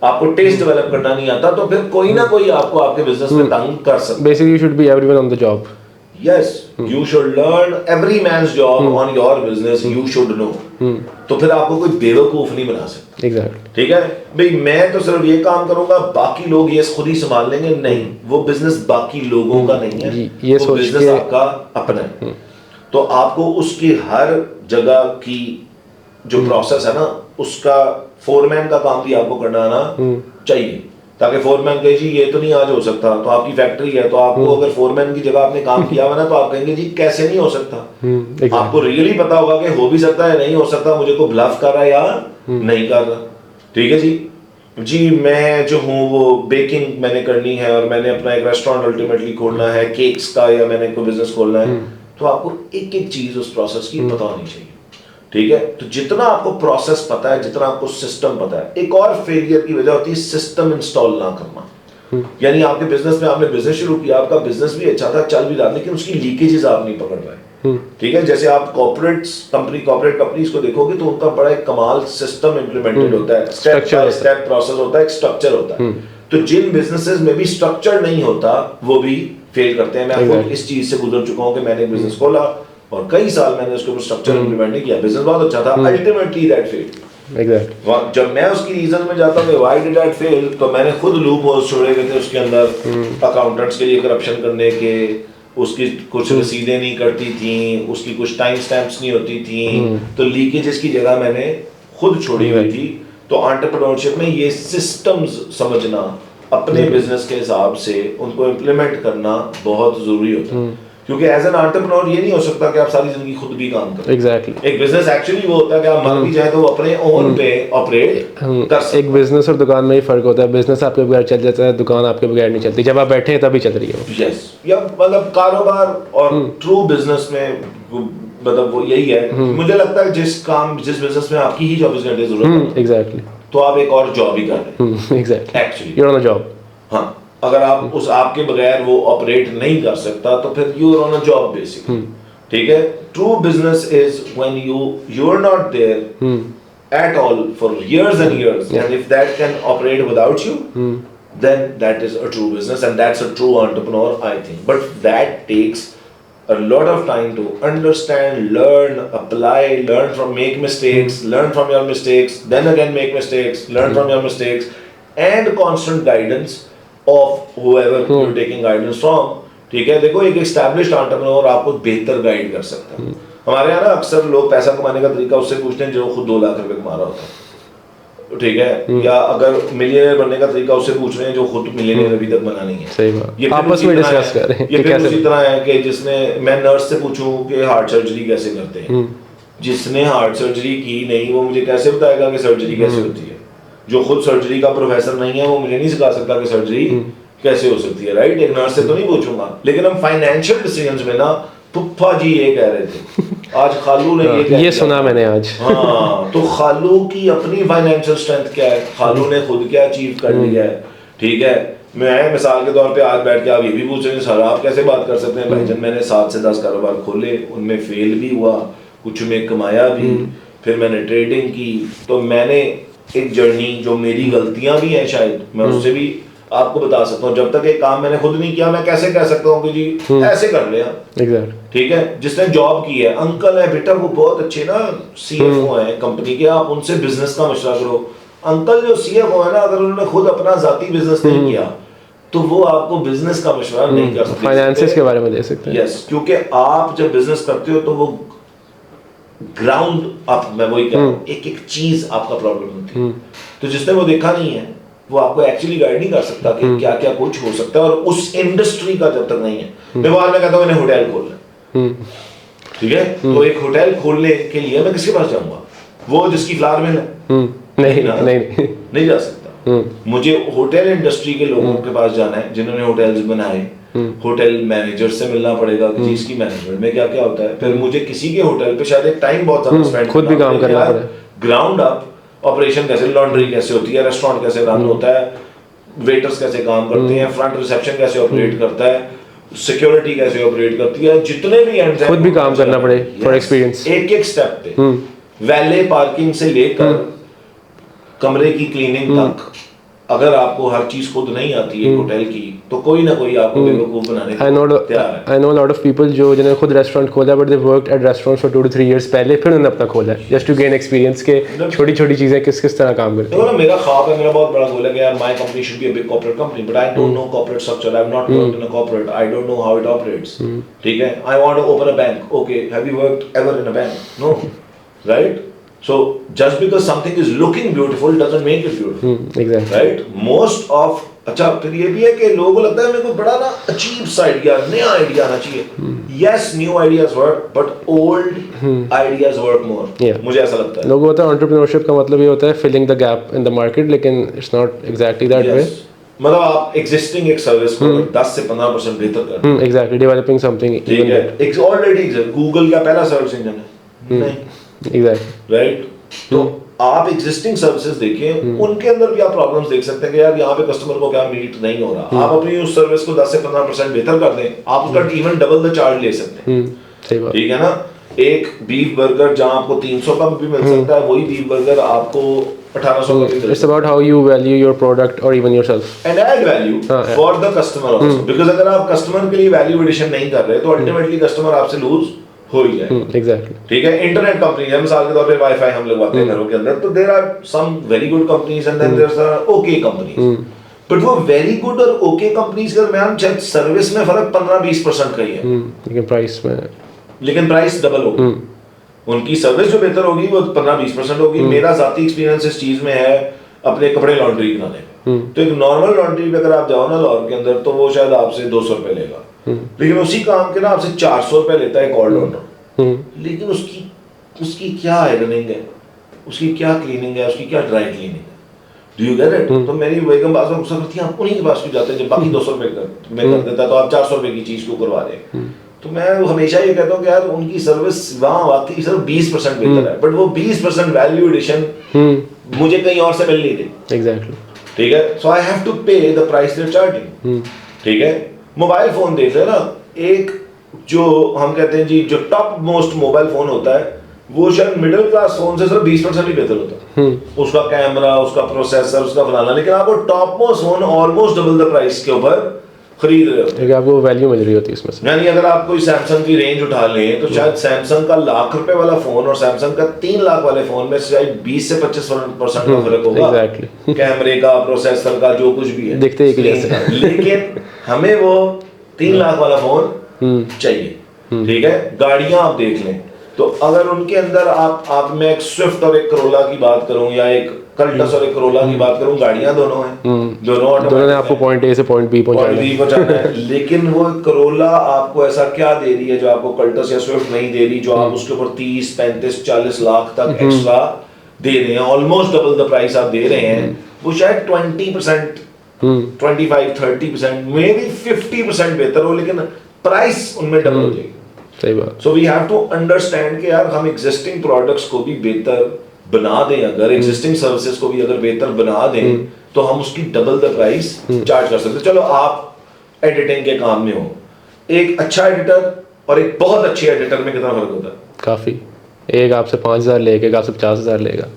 आपको टेस्ट डेवलप करना नहीं आता, तो फिर कोई ना कोई आपको आपके बिजनेस में तंग कर सकता है। Basically you should be everyone on the job. Yes, you should learn every man's job on your business. You should know. तो फिर आपको कोई बेवकूफ नहीं बना सकता। Exactly. ठीक है भाई, मैं तो सिर्फ ये काम करूंगा, बाकी लोग ये खुद ही संभाल लेंगे, नहीं, वो बिजनेस बाकी लोगों का नहीं है, ये वो बिजनेस आपका अपना है। तो आपको उसकी हर जगह की जो प्रोसेस है ना, उसका फोरमैन का काम भी आपको करना आना चाहिए। ताकि फोरमैन कहे जी ये तो नहीं आज हो सकता, तो आपकी फैक्ट्री है तो आपको अगर फोरमैन की जगह आपने काम किया हुआ ना तो आप कहेंगे जी कैसे नहीं हो सकता। आपको रियली पता होगा कि हो भी सकता है नहीं हो सकता, मुझे को ब्लफ कर रहा है या नहीं कर रहा। ठीक है जी मैं जो हूँ वो बेकिंग मैंने करनी है और मैंने अपना एक रेस्टोरेंट अल्टीमेटली खोलना है केक्स का, या मैंने कोई बिजनेस खोलना है, तो आपको एक एक चीज उस प्रोसेस की पता होनी चाहिए। ठीक है, तो जितना आपको प्रोसेस पता है, जितना आपको सिस्टम पता है, एक और फेलियर की वजह होती है सिस्टम इंस्टॉल ना करना। यानी आपके बिजनेस में आपने बिजनेस शुरू किया, आपका बिजनेस भी अच्छा था, चल भी रहा, लेकिन उसकी लीकेजेस आप नहीं पकड़ पाए। ठीक है, जैसे आप कॉर्पोरेट कंपनीज को देखोगे तो उनका बड़ा एक कमाल सिस्टम इंप्लीमेंटेड होता है, स्टेप बाय स्टेप प्रोसेस होता है, एक स्ट्रक्चर होता है। तो जिन बिजनेसेस में भी स्ट्रक्चर नहीं होता वो भी फेल करते हैं। मैं खुद इस चीज से गुजर चुका हूं कि मैंने एक बिजनेस खोला और कई साल मैंने उसके ऊपर स्ट्रक्चर इंप्लीमेंट नहीं किया, बिजनेस बहुत अच्छा था, अल्टीमेटली दैट फेल्ड। एग्जैक्ट। जब मैं उसकी रीजन में जाता हूँ व्हाई डिड दैट फेल, तो मैंने खुद लूप होल्स छोड़े हुए थे उसके अंदर, अकाउंटेंट्स के लिए करप्शन करने के, उसकी कुछ रसीदें नहीं करती थी, उसकी कुछ टाइम स्टैम्प्स नहीं होती थी, तो लीकेजेस की जगह मैंने खुद छोड़ी हुई थी। तो एंटरप्रेन्योरशिप में ये सिस्टम्स समझना, अपने बिजनेस के हिसाब से उनको इम्प्लीमेंट करना बहुत जरूरी होता है। क्योंकि एज एन एंटरप्रेन्योर ये नहीं हो सकता कि आप सारी जिंदगी खुद भी काम करें। एग्जैक्टली। एक बिजनेस एक्चुअली वो होता है कि आप मर भी जाए तो वो अपने ओन पे ऑपरेट कर सकते हैं। एक बिजनेस और दुकान में ही फर्क होता है, बिजनेस आपके बगैर चल जाता है, दुकान आपके बगैर नहीं चलती, जब आप बैठे हैं तभी चल रही है। यस, या मतलब कारोबार और ट्रू बिजनेस में मतलब वो यही है। मुझे लगता है जिस बिजनेस में आपकी ही 24 घंटे जरूरत है, एग्जैक्टली, तो आप एक और जॉब ही कर रहे हैं। Exactly, actually you are on a job. हाँ, अगर आप उस आपके बगैर वो ऑपरेट नहीं कर सकता तो फिर you are on a job basically. ठीक है, true business is when you are not there at all for years and years, and if that can operate without you, then that is a true business and that's a true entrepreneur, I think. But that takes a lot of time to understand, learn, apply, make mistakes, learn from your mistakes, then again make mistakes, learn from your mistakes, and constant guidance of whoever you're taking guidance from. ठीक है, देखो एक established entrepreneur आपको बेहतर guide कर सकता है। हमारे यहाँ ना अक्सर लोग पैसा कमाने का तरीका उससे पूछते हैं जो खुद 2 लाख रुपए कमा रहा होता है। ठीक है, या अगर मिलियनेयर बनने का तरीका उससे पूछ रहे हैं जो खुद मिलियनेयर अभी तक बना नहीं है। सही बात, ये आपस में डिस्कस कर रहे हैं। ये फिर उसी तरह है कि जिसने, मैं नर्स से पूछूं कि हार्ट सर्जरी कैसे करते हैं, जिसने हार्ट सर्जरी की नहीं वो मुझे कैसे बताएगा कि सर्जरी कैसे होती है। जो खुद सर्जरी का प्रोफेसर नहीं है वो मुझे नहीं सिखा सकता कि सर्जरी कैसे हो सकती है। राइट, एक नर्स से तो नहीं पूछूंगा। लेकिन हम फाइनेंशियल डिसीजंस में ना, पुप्पा जी ये कह रहे थे आज, खालू ने ये सुना मैंने आज। हाँ, तो खालू की अपनी फाइनेंशियल स्ट्रेंथ क्या है, खालू ने खुद क्या अचीव कर लिया है। ठीक है, मैं मिसाल के तौर पे आज बैठ के आप ये भी पूछ रहे हैं सर आप कैसे बात कर सकते हैं भाईजान, मैंने 7 से 10 कारोबार खोले, उनमें फेल भी हुआ, कुछ में कमाया भी, फिर मैंने ट्रेडिंग की। तो मैंने एक जर्नी, जो मेरी गलतियां भी हैं शायद, मैं उससे भी आपको बता सकता हूँ। जब तक एक काम मैंने खुद नहीं किया मैं कैसे कह सकता हूँ कि जी ऐसे कर लिया। ठीक है, जिसने जॉब की है, अंकल है बेटा वो बहुत अच्छे ना CFO हैं कंपनी के, आप उनसे बिजनेस का मशवरा करो। अंकल जो CFO है ना, अगर उन्होंने खुद अपना जाती बिजनेस नहीं किया तो वो आपको बिजनेस का मशवरा नहीं कर सकते, फाइनेंसेस के बारे में दे सकते हैं। यस, क्योंकि आप जब बिजनेस करते हो तो वो ग्राउंड आप, मैं वही कह रहा हूँ, एक एक चीज आपका प्रॉब्लम होती है। तो जिसने वो देखा नहीं है वो आपको एक्चुअली गाइड नहीं कर सकता कि क्या क्या कुछ हो सकता है, और उस इंडस्ट्री का जब तक नहीं है। मैं बाद में कहता हूँ मैंने होटल खोलना, ठीक है, तो एक होटल खोलने के लिए मैं किसके पास जाऊंगा? वो जिसकी फ्लावर मिल है? नहीं जा सकता। मुझे होटल इंडस्ट्री के लोगों के पास जाना है जिन्होंने होटल्स बनाए, होटल मैनेजर से मिलना पड़ेगा कि इसकी मैनेजमेंट में क्या क्या होता है। फिर मुझे किसी के होटल पे शायद एक टाइम बहुत ज्यादा स्पेंड खुद भी काम करना पड़ेगा, ग्राउंड अप ऑपरेशन कैसे, लॉन्ड्री कैसे होती है, रेस्टोरेंट कैसे रन होता है, वेटर्स कैसे काम करते हैं, फ्रंट रिसेप्शन कैसे ऑपरेट करता है, सिक्योरिटी कैसे ऑपरेट करती है, जितने भी एंड्स खुद भी काम करना पड़े फॉर एक्सपीरियंस। एक एक स्टेप पे, वैले पार्किंग से लेकर कमरे की क्लीनिंग तक, अगर आपको हर चीज खुद नहीं आती है होटल की, तो कोई ना कोई आपको बेवकूफ बनाने को तैयार है। I know a lot of people जो जिन्होंने खुद रेस्टोरेंट खोला, but they worked at restaurants for 2 to 3 years पहले, फिर उन्होंने अपना खोला है just to gain experience के छोटी छोटी चीजें किस किस तरह काम करती हैं। देखो ना, मेरा ख्वाब है, मेरा बहुत बड़ा गोल है कि यार my company should be a big corporate company, but I don't know corporate structure, I have not worked in a corporate, I don't know how it operates। ठीक है, I want to open a bank, okay, have you worked ever in a bank? No, right? So just because something is looking beautiful doesn't make it beautiful. Exactly. Right? Most of अच्छा फिर ये भी है कि लोगों को लगता है मेरे को बड़ा ना अजीब सा आइडिया, नया आइडिया आना चाहिए. Yes, new ideas work, but old ideas work more. Yeah. मुझे ऐसा लगता है. लोगों को होता है एंटरप्रेन्योरशिप का मतलब ये होता है filling the gap in the market, लेकिन it's not exactly that way. Yes. मतलब आप existing एक सर्विस को 10 से 15% बेहतर कर रहे हैं. Exactly, developing something. ठीक है. एक ऑलरेडी गूगल का पहला सर्च इंजन है. नहीं. एग्जैक्टली. राइट. तो आप एग्जिस्टिंग सर्विसेज देखें, उनके अंदर भी आप प्रॉब्लम्स देख सकते हैं कि यार यहाँ पे कस्टमर को क्या मीट नहीं हो रहा. आप अपनी उस सर्विस को 10 से 15% बेहतर कर दें, आप उसका इवन डबल द चार्ज ले सकते हैं. सही बात. ठीक है ना. एक बीफ बर्गर जहाँ आपको 300 का भी मिल सकता है, वही बीफ बर्गर आपको 1800 का भी मिल It's about how you value your product or even yourself. And add value for the customer also. Because अगर आप कस्टमर के लिए वैल्यू एडिशन नहीं कर रहे तो अल्टीमेटली कस्टमर आपसे लूज हो ही जाएगा. Exactly. ठीक है. इंटरनेट कंपनी है, मिसाल के तौर पे वाईफाई हम लगवाते हैं घरों के अंदर, तो there are some very good companies and then there are okay companies. But वो वेरी गुड और ओके कंपनीज के दरमियान शायद सर्विस में फर्क 15-20% का ही है. लेकिन प्राइस में, लेकिन प्राइस डबल होगी. उनकी सर्विस जो बेहतर होगी वो 15-20% होगी. मेरा जाती एक्सपीरियंस इस चीज में है अपने कपड़े लॉन्ड्री कराने में. तो एक नॉर्मल लॉन्ड्री पे अगर आप जाओ ना लाहौर के अंदर, तो वो शायद आपसे 200 रुपए लेगा, लेकिन उसी काम के ना आपसे 400 रुपए लेता है एक ऑलराउंडर. लेकिन उसकी क्या आयरनिंग है, उसकी क्या क्लीनिंग है, उसकी क्या ड्राई क्लीनिंग है. Do you get it. तो मेरी बेगम बाज़ में गुस्सा करती है, आप उन्हीं के पास क्यों जाते हैं जब बाकी 200 रुपए में कर देता है, तो आप 400 रुपए की चीज क्यों करवा रहे हैं. तो मैं हमेशा ये कहता हूँ कि यार उनकी सर्विस वहाँ वाकई सिर्फ 20% बेहतर है, बट वो 20% वैल्यू एडिशन मुझे कहीं और से मिल नहीं रही. एग्जैक्टली. ठीक है. So I have to pay the price they are charging. ठीक है. मोबाइल फोन देख रहे हैं ना, एक जो हम कहते हैं जी जो टॉप मोस्ट मोबाइल फोन होता है, वो शायद मिडिल क्लास फोन से सिर्फ 20% ही बेहतर होता है. उसका कैमरा, उसका प्रोसेसर, उसका फलाना, लेकिन आप वो top most phone almost double the price के ऊपर खरीद रहे हो. क्योंकि आपको वैल्यू मिल रही होती है इसमें से. यानी अगर आप कोई सैमसंग की रेंज उठा लें, तो शायद सैमसंग का लाख रुपए वाला फोन और सैमसंग का 3 लाख वाले फोन में शायद 20 से 25% का फर्क होगा. एग्जैक्टली. कैमरे का, प्रोसेसर का, जो कुछ भी है दिखते एक जैसे. लेकिन हमें वो 3 लाख वाला फोन चाहिए. ठीक है. गाड़ियां आप देख लें, तो अगर उनके अंदर आप मैं एक स्विफ्ट और एक करोला की बात करूं, या एक कल्टस और एक करोला की बात करूं, गाड़ियां दोनों हैं. दोनों ने आपको पॉइंट ए से पॉइंट बी पहुंचाना है. लेकिन वो करोला आपको ऐसा क्या दे रही है जो आपको कल्टस या स्विफ्ट नहीं दे रही, जो आप उसके ऊपर 30, 35, 40 लाख तक एक्स्ट्रा दे रहे हैं, ऑलमोस्ट डबल द प्राइस आप दे रहे हैं. वो शायद 20%, 25, 30%, मे बी 50% बेहतर हो, लेकिन प्राइस उनमें डबल हो जाएगी. सही बात. So we have to understand कि यार हम एग्जिस्टिंग प्रोडक्ट्स को भी बेहतर बना दें, अगर एग्जिस्टिंग सर्विसेज को भी अगर बेहतर बना दें, तो हम उसकी डबल द प्राइस चार्ज कर सकते हैं. चलो आप एडिटिंग के काम में हो, एक अच्छा एडिटर और एक बहुत अच्छे एडिटर में कितना फर्क होता है? काफी. एक आपसे 5000 लेगा, एक आपसे 50,000 लेगा,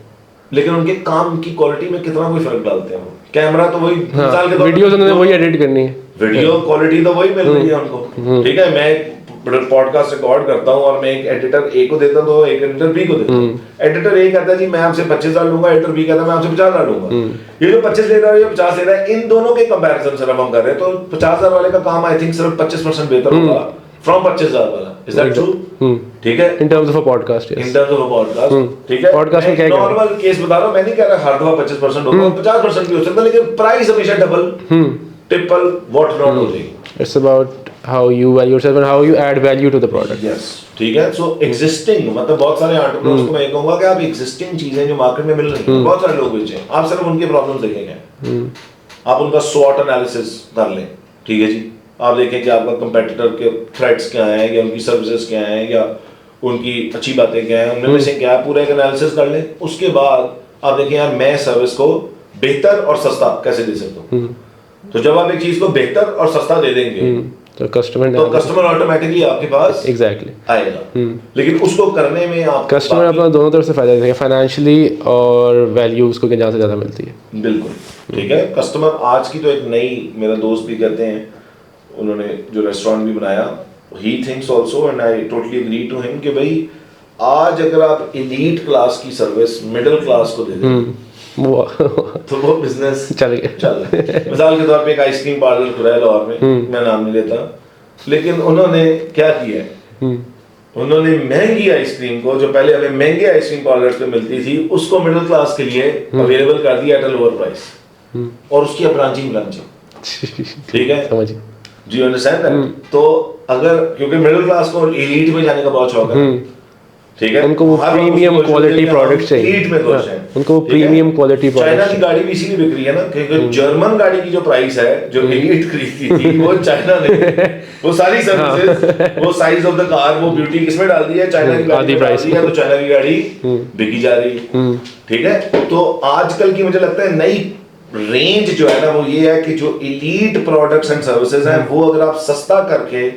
लेकिन उनके काम की क्वालिटी में कितना कोई फर्क डालते हैं. कैमरा तो वही, मिसाल के तौर पे वीडियोस उन्होंने वही एडिट करनी है, वीडियो क्वालिटी तो वही मिल रही है उनको. ठीक है. मैं पॉडकास्ट रिकॉर्ड करता हूँ और मैं एक एडिटर ए को देता हूँ, तो एक एडिटर बी को देता हूँ. एडिटर ए कहता है जी मैं आपसे 25,000 लूंगा, एडिटर बी कहता है मैं आपसे 50,000 लूंगा. ये जो 25 ले रहा है, ये 50 ले रहा है, इन दोनों के कंपैरिजन सिर्फ हम कर रहे हैं, तो 50,000 वाले का काम आई थिंक सिर्फ 25% बेहतर होगा फ्रॉम 25,000 वाला. Is that true? ठीक है. In terms of a podcast. In terms of a podcast. ठीक है. पॉडकास्ट में क्या है, नॉर्मल केस बता रहा हूँ, मैं नहीं कह रहा हर दफा 25% होगा, 50% भी हो सकता है, लेकिन प्राइस हमेशा डबल, ट्रिपल, व्हाट नॉट हो जाएगी. It's about how you value yourself and how you add value to the product. Yes. ठीक है. So existing, मतलब बहुत सारे एंटरप्रेन्योर्स को मैं कहूंगा कि आप existing चीजें जो मार्केट में मिल रही हैं, बहुत सारे लोग बेचें, आप सिर्फ उनके प्रॉब्लम्स देखेंगे. आप उनका SWOT एनालिसिस कर लें. ठीक है जी. आप देखें कि आपका कंपेटिटर के थ्रेट्स क्या हैं, या उनकी सर्विसेज क्या हैं, या उनकी अच्छी बातें क्या हैं, उनमें से क्या है, पूरा एक एनालिसिस कर लें. उसके बाद आप देखें यार मैं सर्विस को बेहतर और सस्ता कैसे दे सकता हूँ. तो जब आप एक चीज को बेहतर और सस्ता दे देंगे, तो कस्टमर ऑटोमेटिकली आपके पास एग्जैक्टली आएगा. लेकिन उसको करने में आप कस्टमर अपना दोनों तरफ से फायदा देखेगा, फाइनेंशियली और वैल्यू उसको जहाँ से ज़्यादा मिलती है. बिल्कुल. ठीक है. कस्टमर आज की तो एक नई, मेरा दोस्त भी कहते हैं, उन्होंने जो रेस्टोरेंट भी बनाया, he thinks also and I totally agree to him कि भाई आज अगर आप एलीट क्लास की सर्विस मिडिल क्लास को दे दें, तो वो बिजनेस चल गया. मिसाल के तौर पे एक आइसक्रीम पार्लर खुला है लाहौर में, मैं नाम नहीं लेता, लेकिन उन्होंने क्या किया है, उन्होंने महंगी आइसक्रीम को, जो पहले हमें महंगे आइसक्रीम पार्लर पे मिलती थी, उसको मिडिल क्लास के लिए अवेलेबल कर दिया एट अ लोअर प्राइस, और उसकी अब ब्रांचिंग ठीक है, समझिए। Do you understand that? तो अगर, क्योंकि मिडिल क्लास को एलीट में जाने का बहुत शौक है, ठीक है, उनको वो प्रीमियम क्वालिटी प्रोडक्ट चाहिए, एलीट में खुश हैं, उनको प्रीमियम क्वालिटी प्रोडक्ट। चाइना की गाड़ी भी इसीलिए बिक रही है ना, क्योंकि जर्मन गाड़ी की जो प्राइस है, जो एलीट खरीदती थी, वो चाइना ने वो सारी सर्विसेज, वो साइज ऑफ द कार, वो ब्यूटी किसमें डाल दी है, चाइना की गाड़ी में डाल दी है, तो चाइना की गाड़ी बिकी जा रही, ठीक है। तो आजकल की मुझे लगता है नई रेंज जो है ना, वो ये है कि जो एलीट प्रोडक्ट्स एंड सर्विसेज हैं, वो अगर आप सस्ता करके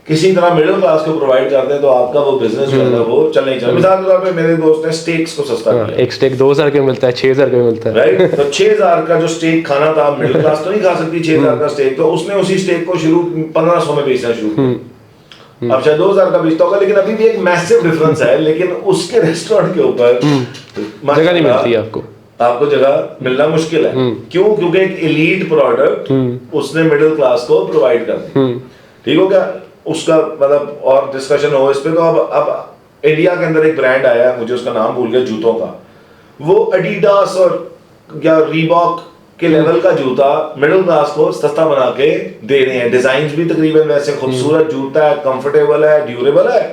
किसी तरह मिडिल क्लास को प्रोवाइड करते हैं, तो आपका वो बिजनेस जो है ना, वो चल नहीं चल। मिसाल के तौर पे मेरे दोस्त ने स्टेक्स को सस्ता किया, एक स्टेक 2000 के मिलता है, 6000 के मिलता है, राइट। तो 6000 का जो स्टेक खाना था, मिडिल क्लास तो नहीं खा सकती 6000 का स्टेक, तो उसने उसी स्टेक को शुरू 1500 में बेचना शुरू किया। अब शायद 2000 का बेचता होगा, लेकिन अभी भी एक मैसिव डिफरेंस है। लेकिन उसके रेस्टोरेंट के ऊपर जगह नहीं मिलती आपको जगह मिलना मुश्किल है। क्यों? क्योंकि एक एलीट प्रोडक्ट उसने मिडिल क्लास को प्रोवाइड कर दी। ठीक हो गया? उसका मतलब और डिस्कशन हो इस पे। तो अब इंडिया के अंदर एक ब्रांड आया है, मुझे उसका नाम भूल गया, जूतों का। वो एडिडास और या रीबॉक के लेवल का जूता मिडिल क्लास को सस्ता बना के दे रहे हैं। डिजाइन भी तकरीबन वैसे, खूबसूरत जूता है, कंफर्टेबल है, ड्यूरेबल है,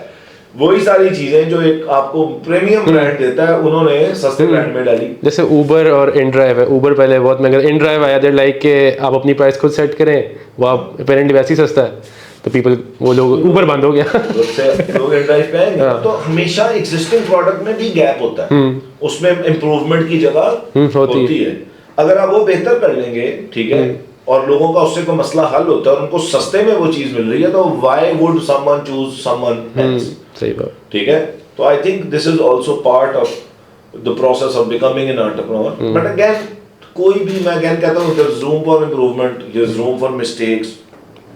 वही सारी चीजें जो एक आपको प्रीमियम ब्रांड देता है, उन्होंने सस्ते ब्रांड में डाली। जैसे उबर और इनड्राइव है। उबर पहले बहुत महंगा, इनड्राइव आया देर लाइक के आप अपनी प्राइस खुद सेट करें, वो आप अपेरेंटली वैसे ही सस्ता है, तो पीपल वो लोग उबर बंद हो गया, लोग इनड्राइव पे आएंगे। तो हमेशा एग्जिस्टिंग प्रोडक्ट में भी गैप होता है, उसमें इंप्रूवमेंट की जगह होती है। अगर आप वो बेहतर कर लेंगे, ठीक है, और लोगों का उससे कोई मसला हल होता है और उनको सस्ते में वो चीज मिल रही है, तो why would someone choose someone else? सही बात, ठीक है। तो I think this is also part of the process of becoming an entrepreneur. But again, कोई भी, मैं अगेन कहता हूं, there is room for improvement, there is room for mistakes.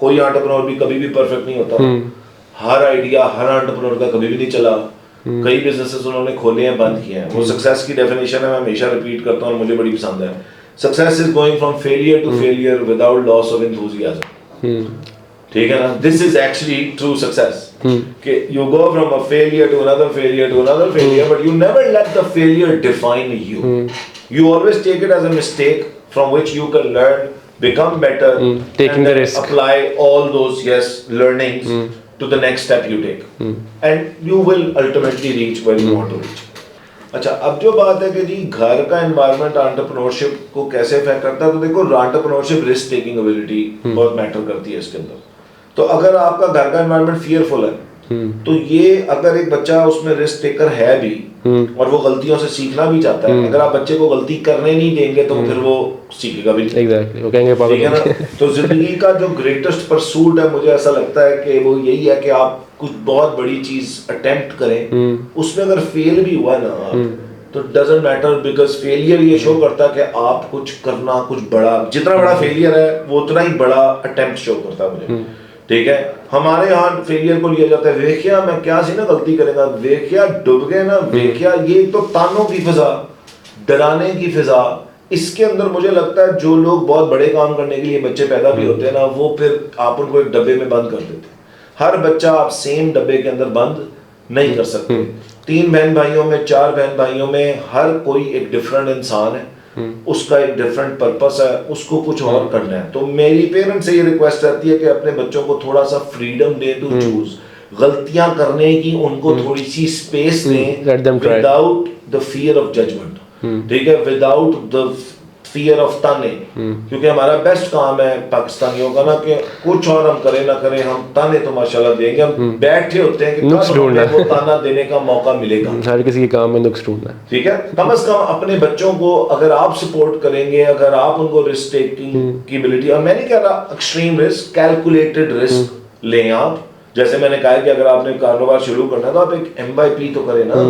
कोई एंटरप्रेन्योर भी कभी भी परफेक्ट नहीं होता। हर आइडिया हर एंटरप्रेन्योर का कभी भी नहीं चला। कई बिजनेसेस उन्होंने खोले हैं, बंद किए हैं। वो सक्सेस की डेफिनेशन है, मैं हमेशा रिपीट करता हूं और मुझे बड़ी पसंद है। Success is going from failure to failure without loss of enthusiasm. ठीक है ना? This is actually true success, कि you go from a failure to another failure to another failure, but you never let the failure define you. You always take it as a mistake from which you can learn, become better, taking and the then risk. apply all those learnings to the next step you take, and you will ultimately reach where you want to reach. अच्छा, अब जो बात है कि जी घर का environment entrepreneurship को कैसे इफेक्ट करता है, तो देखो एंटरप्रेन्योरशिप रिस्क टेकिंग एबिलिटी बहुत मैटर करती है इसके अंदर। तो अगर आपका घर का एनवायरनमेंट फियरफुल है, तो ये अगर एक बच्चा उसमें रिस्क टेकर है भी और वो गलतियों से सीखना भी चाहता है, अगर आप बच्चे को गलती करने नहीं देंगे तो फिर वो सीखेगा भी नहीं। एग्जैक्टली, वो कहेंगे पागल है ना? तो जिंदगी का जो ग्रेटेस्ट परसूट है, मुझे ऐसा लगता है कि वो यही है कि आप कुछ बहुत बड़ी चीज अटेम्प्ट करें, उसमें अगर फेल भी हुआ ना तो डजंट मैटर, बिकॉज फेलियर ये शो करता है कि आप कुछ करना, कुछ बड़ा, जितना बड़ा फेलियर है वो उतना ही बड़ा अटेम्प्ट शो करता है मुझे। ठीक है, हमारे यहाँ फेलियर को लिया जाता है, वेखिया मैं क्या सी ना गलती करेगा, वेखिया डूब गए ना, वेखिया, ये तो तानों की फिजा, डराने की फिजा। इसके अंदर मुझे लगता है जो लोग बहुत बड़े काम करने के लिए बच्चे पैदा भी होते हैं ना, वो फिर आप उनको एक डब्बे में बंद कर देते हैं। हर बच्चा आप सेम डब्बे के अंदर बंद नहीं कर सकते। 3 बहन भाइयों में, 4 बहन भाइयों में हर कोई एक डिफरेंट इंसान है, उसका एक डिफरेंट पर्पस है, उसको कुछ और करना है। तो मेरी पेरेंट्स से ये रिक्वेस्ट रहती है कि अपने बच्चों को थोड़ा सा फ्रीडम दे टू चूज, गलतियां करने की उनको थोड़ी सी स्पेस दें, without the fear of judgment. ठीक है, विदाउट द फियर ऑफ ताने। क्योंकि हमारा बेस्ट काम है पाकिस्तानियों का ना, कि कुछ और हम करें ना करें, हम ताने तो माशाल्लाह देंगे। हम बैठे होते हैं कि कब हमें वो ताना देने का मौका मिलेगा। हर किसी के काम में नुक्स ढूंढना है। ठीक है, कम से कम अपने बच्चों को अगर आप सपोर्ट करेंगे, अगर आप उनको रिस्क टेकिंग की एबिलिटी, और मैं नहीं कह रहा एक्सट्रीम रिस्क, कैलकुलेटेड रिस्क लें आप। जैसे मैंने कहा कि अगर आपने कारोबार शुरू करना है तो आप एक MYP तो करें ना,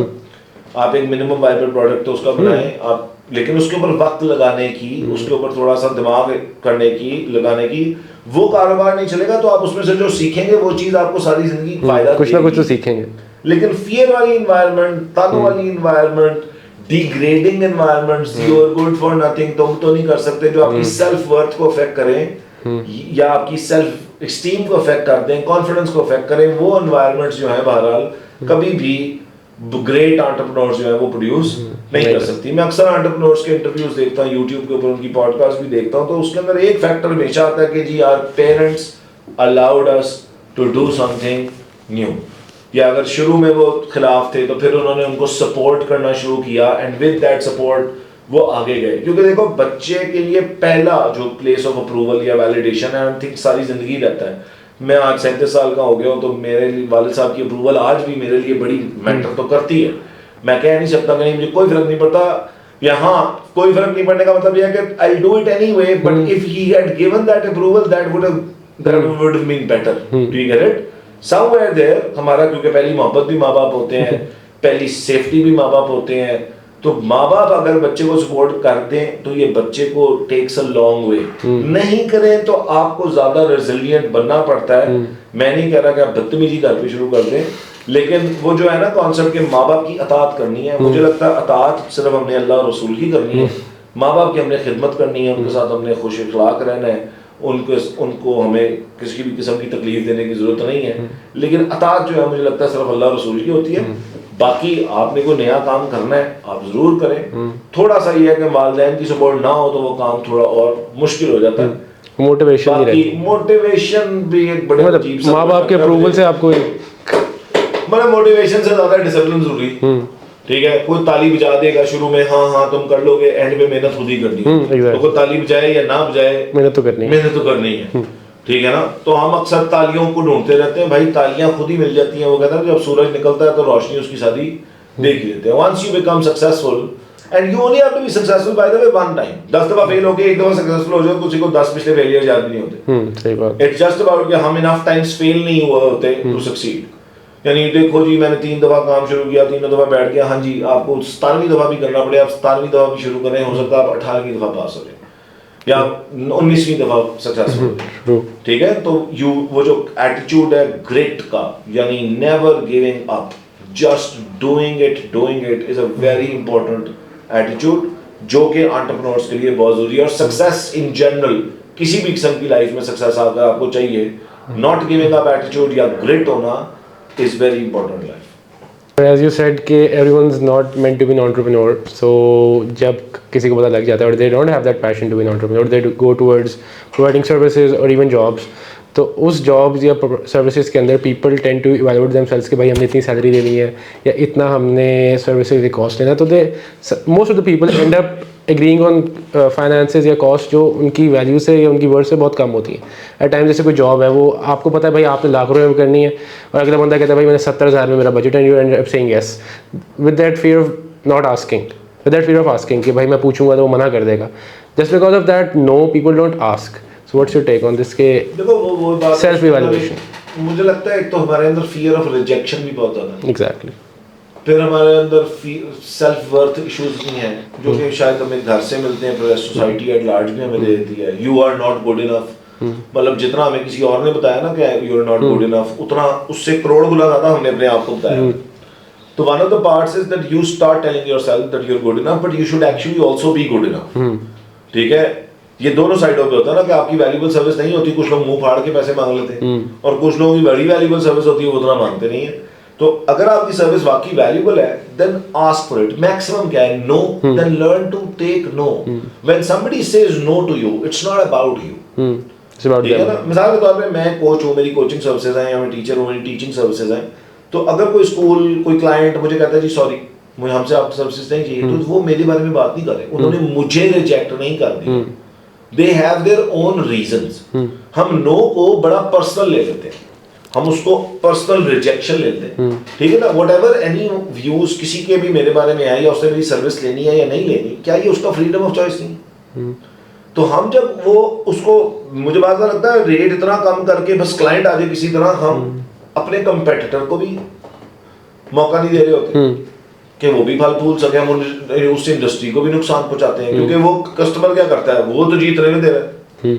आप एक मिनिमम वायबल प्रोडक्ट तो उसका बनाएं आप, लेकिन उसके ऊपर वक्त लगाने की, उसके ऊपर थोड़ा सा दिमाग करने की, लगाने की, वो कारोबार नहीं चलेगा। तो आप उसमें से जो सीखेंगे वो चीज आपको सारी जिंदगी फायदा कुछ ना कुछ तो सीखेंगे। लेकिन फियर वाली इन्वायरमेंट, तानों वाली environment, degrading environments, you are good for nothing, तुम तो नहीं कर सकते, जो आपकी सेल्फ वर्थ को अफेक्ट करें, या आपकी सेल्फ एस्टीम को अफेक्ट करते हैं, कॉन्फिडेंस को अफेक्ट करें, वो एनवायरनमेंट्स जो है बहरहाल कभी भी ग्रेट एंटरप्रेन्योर्स जो है वो प्रोड्यूस नहीं कर सकती। मैं अक्सर एंटरप्रेन्योर्स के इंटरव्यूज देखता हूँ, यूट्यूब के ऊपर उनकी पॉडकास्ट भी देखता हूँ, तो उसके अंदर एक फैक्टर हमेशा आता है कि जी our parents allowed us to do something new, या अगर शुरू में वो खिलाफ थे तो फिर उन्होंने उनको सपोर्ट करना शुरू किया एंड विद दैट सपोर्ट वो आगे गए। क्योंकि देखो बच्चे के लिए पहला जो प्लेस ऑफ अप्रूवल या वैलिडेशन है, आई थिंक सारी जिंदगी रहता है। मैं आज 37 साल का हो गया हूँ, तो मेरे वालिद साहब की अप्रूवल आज भी मेरे लिए बड़ी मैटर तो करती है। मैं कह नहीं सकता कि नहीं मुझे कोई फर्क नहीं पड़ता, या हाँ कोई फर्क नहीं पड़ने का मतलब यह है कि I do it anyway, but if he had given that approval that would have been better. Do you get it? Somewhere there हमारा, क्योंकि पहली मोहब्बत भी माँ बाप होते हैं, पहली सेफ्टी भी माँ बाप होते हैं, तो माँ बाप अगर बच्चे को सपोर्ट कर दें तो ये बच्चे को टेक्स अ लॉन्ग वे, नहीं करें तो आपको ज्यादा रेजिलिएंट बनना पड़ता है। मैं नहीं कह रहा कि आप बदतमीजी घर पे शुरू कर दें, लेकिन वो जो है ना कॉन्सेप्ट के माँ बाप की अतात करनी है, मुझे लगता है अतात सिर्फ हमने अल्लाह और रसूल की करनी है, माँ बाप की हमने खिदमत करनी है, उनके साथ हमने खुश इखलाक रहना है, उनको हमें किसी भी किस्म की तकलीफ देने की जरूरत नहीं है, लेकिन अतात जो है मुझे लगता है सिर्फ अल्लाह रसूल की होती है। बाकी आपने कोई नया काम करना है आप जरूर करें, थोड़ा सा ये है कि वालिदैन की सपोर्ट ना हो तो वो काम थोड़ा और मुश्किल हो जाता है, मोटिवेशन नहीं रहती। मोटिवेशन भी एक बड़े अजीब सा, माँ बाप के अप्रूवल से आपको मतलब मोटिवेशन से ज्यादा डिसिप्लिन जरूरी। ठीक है, कोई ताली बजा देगा शुरू में, हाँ हाँ तुम कर लोगे, एंड में मेहनत खुद ही करनी है। तो कोई ताली बजाए या ना बजाए मेहनत तो करनी है। ठीक है ना, तो हम अक्सर तालियों को ढूंढते रहते हैं, भाई तालियां खुद ही मिल जाती हैं। वो कहता है जब सूरज निकलता है तो रोशनी उसकी सारी देख ही लेते हैं। Once you become successful and you only have to be successful by the way one time. 10 दफा फेल होके एक दफा सक्सेसफुल हो जाओ, किसी को 10 पिछले फेलियर याद भी नहीं होते। सही बात। इट्स जस्ट अबाउट कि हम इनफ टाइम्स फेल नहीं हुए होते टू सक्सीड। यानी देखो जी मैंने 3 दफा काम शुरू किया, 3 दफा बैठ गया, हाँ जी आपको 17वीं दफा भी करना पड़े, आप 17वीं दफा भी शुरू करें, हो सकता है आप 18वीं दफा पास हो जाए या 19वीं दफा सक्सेसफुल। ठीक है, तो वो जो एटीट्यूड है ग्रेट का, यानी never giving up, just doing it is a very important attitude जो कि एंटरप्रेन्योर्स के लिए बहुत जरूरी है। और सक्सेस इन जनरल, किसी भी किस्म की लाइफ में सक्सेस अगर आपको चाहिए, नॉट गिविंग अप एटीट्यूड या ग्रेट होना is very important life. As you said कि everyone's not meant to be an entrepreneur, so जब किसी को पता लग जाता है और they don't have that passion to be an entrepreneur, they go towards providing services or even jobs, तो उस जॉब्स या सर्विसेज के अंदर people tend to evaluate themselves कि भाई हमने इतनी सैलरी देनी है या इतना हमने सर्विसेज की कॉस्ट लेना है, तो most of the people end up agreeing on finances या कॉस्ट जो उनकी वैल्यू से या उनकी वर्थ से बहुत कम होती है। एट टाइम जैसे कोई जॉब है, वो आपको पता है भाई आपने लाख रुपए में करनी है, और अगला बंदा कहता है भाई मैंने 70,000 में मेरा बजट है, and you end up saying yes with that fear of not asking, with that fear of asking कि भाई मैं पूछूंगा तो वो मना कर देगा। Just because of that no people don't ask. So what's your take on this के देखो वो बात सेल्फ इवैल्यूएशन? मुझे लगता है एक तो हमारे अंदर फियर ऑफ रिजेक्शन भी बहुत ज़्यादा है। एग्जैक्टली। फिर हमारे अंदर सेल्फ वर्थ इश्यूज भी हैं जो कि शायद हमें घर से मिलते हैं, फिर सोसाइटी एट लार्ज भी हमें दे देती है। You are not good enough, मतलब जितना हमें किसी और ने बताया ना कि you are not good enough, उतना उससे करोड़ गुना ज्यादा हमने अपने आप को बताया। तो one of the parts is that you start telling yourself that you are good enough, but you should actually also be good enough. ठीक है, ये दोनों साइडों पे होता है ना कि आपकी वैल्यूएबल सर्विस नहीं होती, कुछ लोग मुंह फाड़ के पैसे मांग लेते हैं, और कुछ लोगों की बड़ी वैल्यूएबल सर्विस होती है वो उतना मांगते नहीं है। तो अगर आपकी सर्विस वाकई वैल्यूएबल है, then ask for it. Maximum क्या है, no, then learn to take no. When somebody says no to you, it's not about you, ठीक है ना। मिसाल के तौर पे मैं कोच हूँ, मेरी कोचिंग सर्विसेज हैं, या मैं टीचर हूँ, मेरी टीचिंग सर्विसेज हैं। तो अगर कोई स्कूल, कोई क्लाइंट मुझे कहता है जी सॉरी मुझे हमसे आपकी सर्विसेज नहीं चाहिए, तो वो मेरे बारे में बात नहीं कर रहे, उन्होंने मुझे रिजेक्ट नहीं कर दिया। They have their own reasons. हम नो को बड़ा पर्सनल ले लेते हैं, हम उसको पर्सनल रिजेक्शन लेते हैं। ठीक है ना, व्हाटएवर एनी व्यूज किसी के भी मेरे बारे में है, या उसने मेरी सर्विस लेनी है या नहीं लेनी, क्या ये उसका फ्रीडम ऑफ चॉइस नहीं? तो हम जब वो उसको, मुझे बात लगता है रेट इतना कम करके बस क्लाइंट आ जाए किसी तरह, हम अपने कंपेटिटर को भी मौका नहीं दे रहे होते कि वो भी फल फूल सके, हम उस इंडस्ट्री को भी नुकसान पहुंचाते हैं, क्योंकि वो कस्टमर क्या करता है, वो तो जीतने में दे रहा है।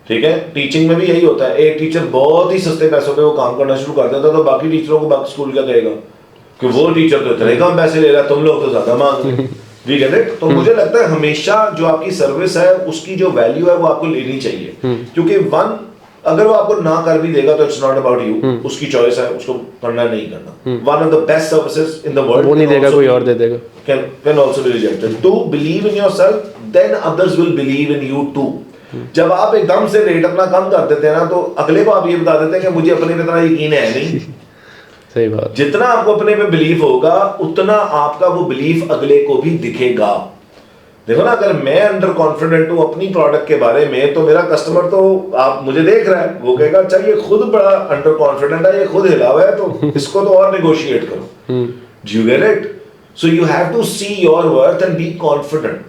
ठीक है, टीचिंग में भी यही होता है। एक टीचर बहुत ही सस्ते पैसों पे वो काम करना शुरू कर देता है, तो बाकी टीचरों को बाकी स्कूल क्या कहेगा कि वो टीचर तो इतने कम पैसे ले रहा है, तुम लोग तो ज्यादा मांग रहे हैं। We get it. तो मुझे लगता है हमेशा जो आपकी सर्विस है उसकी जो वैल्यू है वो आपको लेनी चाहिए, क्योंकि वन अगर वो आपको ना कर भी देगा तो इट्स नॉट अबाउट यू, उसकी चॉइस है, उसको करना नहीं करना। One of the best services in the world, वो नहीं देगा कोई और दे देगा, can also be rejected. To believe in yourself then others will believe in you too. जब आप एकदम से रेट अपना कम कर देते हैं ना तो अगले को आप ये बता देते हैं कि मुझे अपने पे इतना यकीन है नहीं। सही बात। जितना आपको अपने पे बिलीव होगा उतना आपका वो बिलीव अगले को भी दिखेगा। देखो ना, अगर मैं अंडर कॉन्फिडेंट हूं अपनी प्रोडक्ट के बारे में तो मेरा कस्टमर तो आप मुझे देख रहा है, वो कहेगा अच्छा ये खुद बड़ा अंडर कॉन्फिडेंट है, ये खुद हिला हुआ है, तो इसको तो और नेगोशिएट करो। Do you get it? So you have to see your worth and be confident.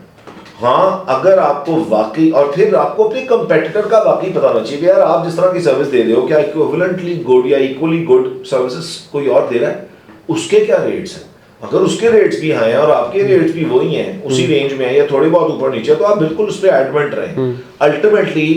हाँ, अगर आपको वाकई, और फिर आपको अपने कंपेटिटर का वाकई पता होना चाहिए कि यार आप जिस तरह की सर्विस दे रहे हो क्या इक्विवेलेंटली गुड या इक्वली गुड सर्विसेज कोई और दे रहा है, उसके क्या रेट्स हैं। अगर उसके रेट्स भी हैं और आपके रेट्स भी वही हैं, उसी रेंज में है या थोड़े बहुत ऊपर नीचे, तो आप बिल्कुल उस पर एडमेंट रहें। अल्टीमेटली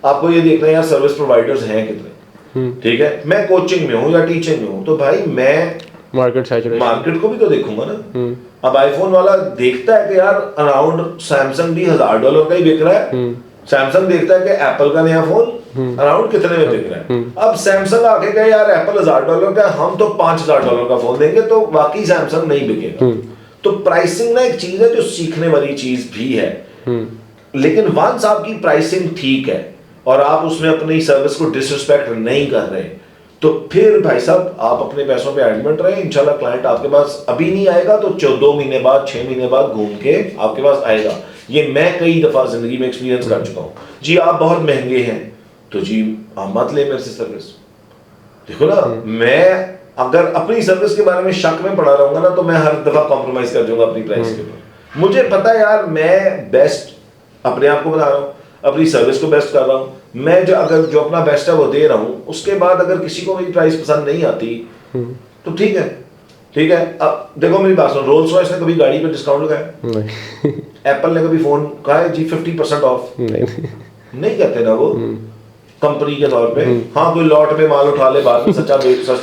आपको ये देखना है यार सर्विस प्रोवाइडर्स हैं कितने, ठीक है। मैं कोचिंग में हूँ या टीचिंग में हूँ तो भाई मैं मार्केट को भी तो देखूंगा ना। अब आईफोन वाला देखता है कि यार अराउंड सैमसंग भी $1000 का ही बिक रहा है, सैमसंग देखता है कि एप्पल का नया फोन अराउंड कितने में बिक रहा है। अब सैमसंग आके कहे यार एप्पल $1000 का, हम तो $5000 का फोन देंगे, तो वाकई सैमसंग नहीं बिकेगा। तो प्राइसिंग ना एक चीज है जो सीखने वाली चीज भी है, लेकिन वंस आपकी प्राइसिंग ठीक है और आप उसमें अपनी सर्विस को डिसरिस्पेक्ट नहीं कर रहे, तो फिर भाई साहब आप अपने पैसों पे एडमेंट रहे। इंशाल्लाह क्लाइंट आपके पास अभी नहीं आएगा तो 2 महीने बाद, 6 महीने बाद घूम के आपके पास आएगा। ये मैं कई दफा जिंदगी में एक्सपीरियंस कर चुका हूँ। जी आप बहुत महंगे हैं तो जी आप मत ले मेरे से सर्विस। देखो ना, मैं अगर अपनी सर्विस के बारे में शक में पड़ा रहूंगा ना तो मैं हर दफा कॉम्प्रोमाइज कर जाऊंगा अपनी प्राइस के ऊपर। मुझे पता है यार मैं बेस्ट अपने आप को बता रहा हूँ, अपनी सर्विस को बेस्ट कर रहा हूँ। मैं जो अगर जो अपना बेस्ट है वो दे रहा हूँ, उसके बाद अगर किसी को मेरी प्राइस पसंद नहीं आती तो ठीक है, ठीक है। अब देखो मेरी बात सुनो, रोल्स रॉयस ने कभी गाड़ी पे डिस्काउंट लगाया? एप्पल ने कभी फोन कहा है जी 50% ऑफ? नहीं कहते ना वो कंपनी के तौर पे। हाँ, कोई लॉट पे माल उठा ले, बाद में सस्ता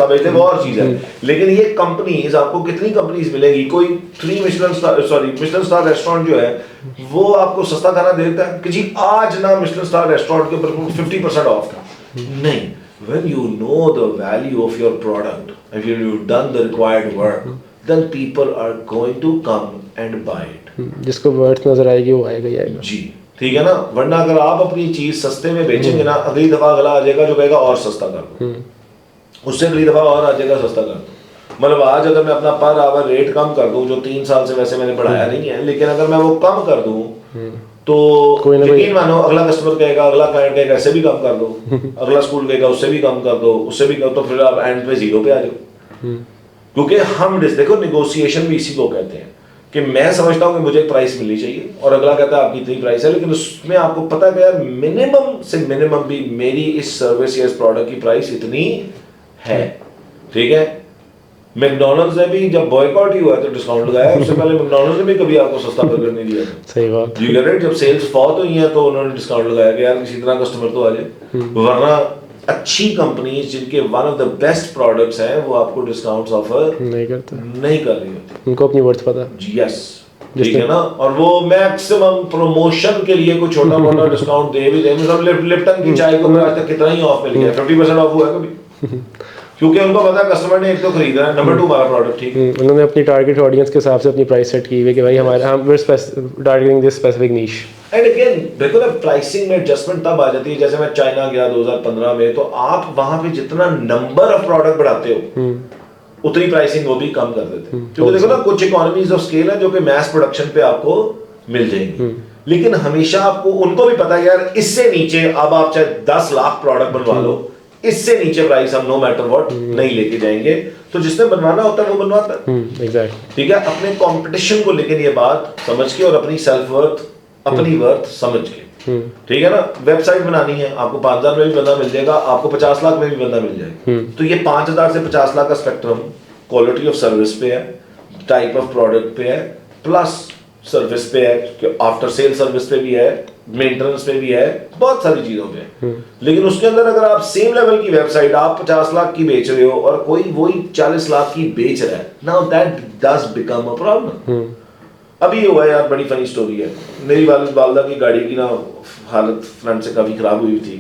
बेच दे, वो और चीज है। लेकिन ये कंपनीज, आपको कितनी कंपनीज मिलेगी, कोई 3 मिशेलिन स्टार रेस्टोरेंट जो है वो आपको सस्ता खाना देता है कि जी आज ना मिशेलिन स्टार रेस्टोरेंट के ऊपर 50% ऑफ था। नहीं, when you know the value of your product, if you've done the required work, then people are going to come and buy it. जिसको वर्थ नजर आएगी वो आएगा ही आएगा। जी ठीक है ना, वरना अगर आप अपनी चीज सस्ते में बेचेंगे ना, अगली दफा अगला आ जाएगा जो कहेगा और सस्ता कर दो, उससे अगली दफा और आ जाएगा सस्ता कर दो। मतलब आज अगर मैं अपना पर आवर रेट कम कर दूं, जो 3 साल से वैसे मैंने बढ़ाया नहीं है, लेकिन अगर मैं वो कम कर दूं तो यकीन मानो अगला कस्टमर कहेगा, अगला क्लाइंट कहेगा ऐसे भी कम कर दो, अगला स्कूल कहेगा उससे भी कम कर दो, उससे भी कर, तो फिर आप एंड पे 0 पे आ जाओ। क्योंकि हम देखो नेगोशिएशन भी इसी को कहते हैं कि मैं समझता हूं कि मुझे प्राइस मिलनी चाहिए और अगला कहता है आपकी इतनी प्राइस है, लेकिन उसमें आपको पता है कि यार मिनिमम से मिनिमम भी मेरी इस सर्विस या इस प्रोडक्ट की प्राइस इतनी है, ठीक है। मैकडॉनल्ड्स ने भी जब बॉयकॉट ही हुआ तो डिस्काउंट लगाया, उससे पहले मैकडॉनल्ड्स ने भी कभी आपको सस्ता बर्गर नहीं दिया। सही बात। You get it? जब सेल्स बहुत हुई हैं तो उन्होंने डिस्काउंट लगाया कि यार किसी तरह कस्टमर तो आ जाए। वरना अच्छी कंपनीज जिनके one of the best products हैं वो आपको डिस्काउंट्स ऑफर नहीं कर रही होती, उनको अपनी वर्थ पता है। यस, ठीक है ना। और वो मैक्सिमम प्रमोशन के लिए कोई छोटा मोटा डिस्काउंट दे भी दे, मतलब लिप्टन की चाय को आज तक कितना ही ऑफ मिल गया, 50% ऑफ हुआ है कभी? क्योंकि उनको पता है कस्टमर ने एक तो खरीदा है, नंबर 2 हमारा प्रोडक्ट ठीक है। उन्होंने अपनी टारगेट ऑडियंस के हिसाब से अपनी प्राइस सेट की है कि भाई हमारे हम targeting this specific niche. And again देखो ना, प्राइसिंग में एडजस्टमेंट तब आ जाती है, जैसे मैं चाइना गया 2015 में, तो आप वहां पे जितना नंबर ऑफ प्रोडक्ट बढ़ाते हो उतनी प्राइसिंग वो भी कम कर देते हैं। क्योंकि देखो ना, कुछ इकोनॉमीज ऑफ स्केल है जो कि मैस प्रोडक्शन पे आपको मिल जाएंगी, लेकिन हमेशा आपको उनको भी पता है यार इससे नीचे अब आप चाहे 10 लाख प्रोडक्ट बनवा लो, इससे नीचे प्राइस हम नो मैटर व्हाट नहीं लेके जाएंगे। तो जिसने बनवाना होता है वो बनवाता है, एग्जैक्टली, ठीक है। अपने कंपटीशन को लेकर ये बात समझ के और अपनी सेल्फ वर्थ, अपनी वर्थ समझ के, ठीक है ना। वेबसाइट बनानी है, आपको 5000 में भी बंदा मिल जाएगा, आपको 50 लाख में भी बंदा मिल जाएगा। तो ये 5000 से 50 लाख का स्पेक्ट्रम क्वालिटी ऑफ सर्विस पे है, टाइप ऑफ प्रोडक्ट पे है, प्लस सर्विस पे है, आफ्टर सेल सर्विस पे भी है, मेंटेनेंस पे भी है, बहुत सारी चीजों पे। लेकिन उसके अंदर अगर आप सेम लेवल की वेबसाइट आप 50 लाख की बेच रहे हो और कोई वही 40 लाख की बेच रहा है, now that does become a problem. अभी ये हुआ है यार, बड़ी फनी स्टोरी है। मेरी वालदा की गाड़ी की ना हालत फ्रंट से काफ़ी ख़राब हुई थी,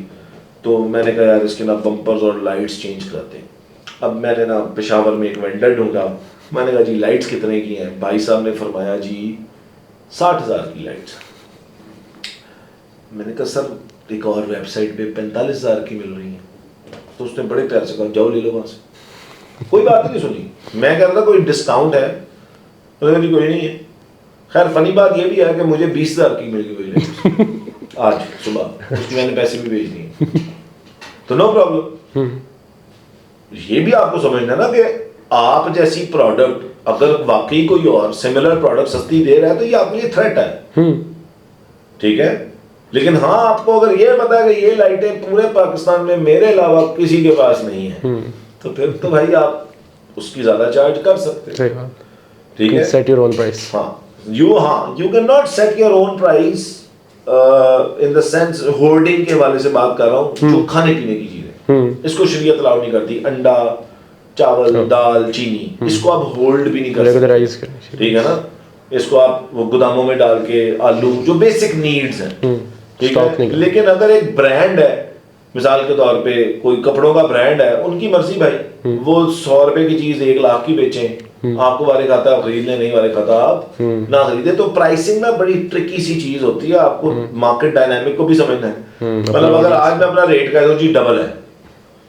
तो मैंने कहा यार इसके ना बम्पर्स और लाइट्स चेंज कराते हैं। अब मैंने ना पेशावर में एक वेंडर ढूंढा, मैंने कहा जी लाइट्स कितने की हैं? भाई साहब ने फरमाया जी 60,000 की लाइट्स। मैंने कहा सर एक और वेबसाइट पे 45,000 की मिल रही हैं। तो उसने बड़े प्यार से कहा जाओ ले लो वहाँ से। कोई बात नहीं सुनी, मैं कह रहा था कोई डिस्काउंट है, नहीं कोई नहीं है। खैर फनी बात ये भी है कि मुझे 20,000 की मिल गई आज सुबह, उसकी मैंने पैसे भी भेज दिए, तो नो प्रॉब्लम। ये भी आपको समझना ना कि आप जैसी प्रोडक्ट अगर वाकई कोई और सिमिलर प्रोडक्ट सस्ती दे रहा है तो ये आपके लिए थ्रेट है, ठीक है। लेकिन हाँ आपको अगर ये पता है कि ये लाइटें पूरे पाकिस्तान में मेरे अलावा किसी के पास नहीं है, तो फिर तो भाई आप उसकी ज्यादा चार्ज कर सकते हैं, ठीक है। Set your own price. हाँ you can not set your own price in the sense hoarding के वाले से बात कर रहा हूँ, जो खाने पीने की चीजें, इसको शरीयत अलाउ नहीं करती। अंडा, चावल, दाल, चीनी, इसको आप होल्ड भी नहीं कर सकते, ठीक है ना। इसको आप वो गोदामों में डाल के, आलू जो बेसिक नीड्स हैं, ठीक है। लेकिन अगर एक ब्रांड है, मिसाल के तौर पे कोई कपड़ों का ब्रांड है, उनकी मर्जी भाई, वो 100 रुपए की चीज 1 लाख की बेचें, आपको वाले खाता आप खरीद लें, नहीं वाले खाता आप ना खरीदे। तो प्राइसिंग ना बड़ी ट्रिकी सी चीज होती है, आपको मार्केट डायनामिक को भी समझना है। मतलब अगर आज मैं अपना रेट कह दूं जी डबल है,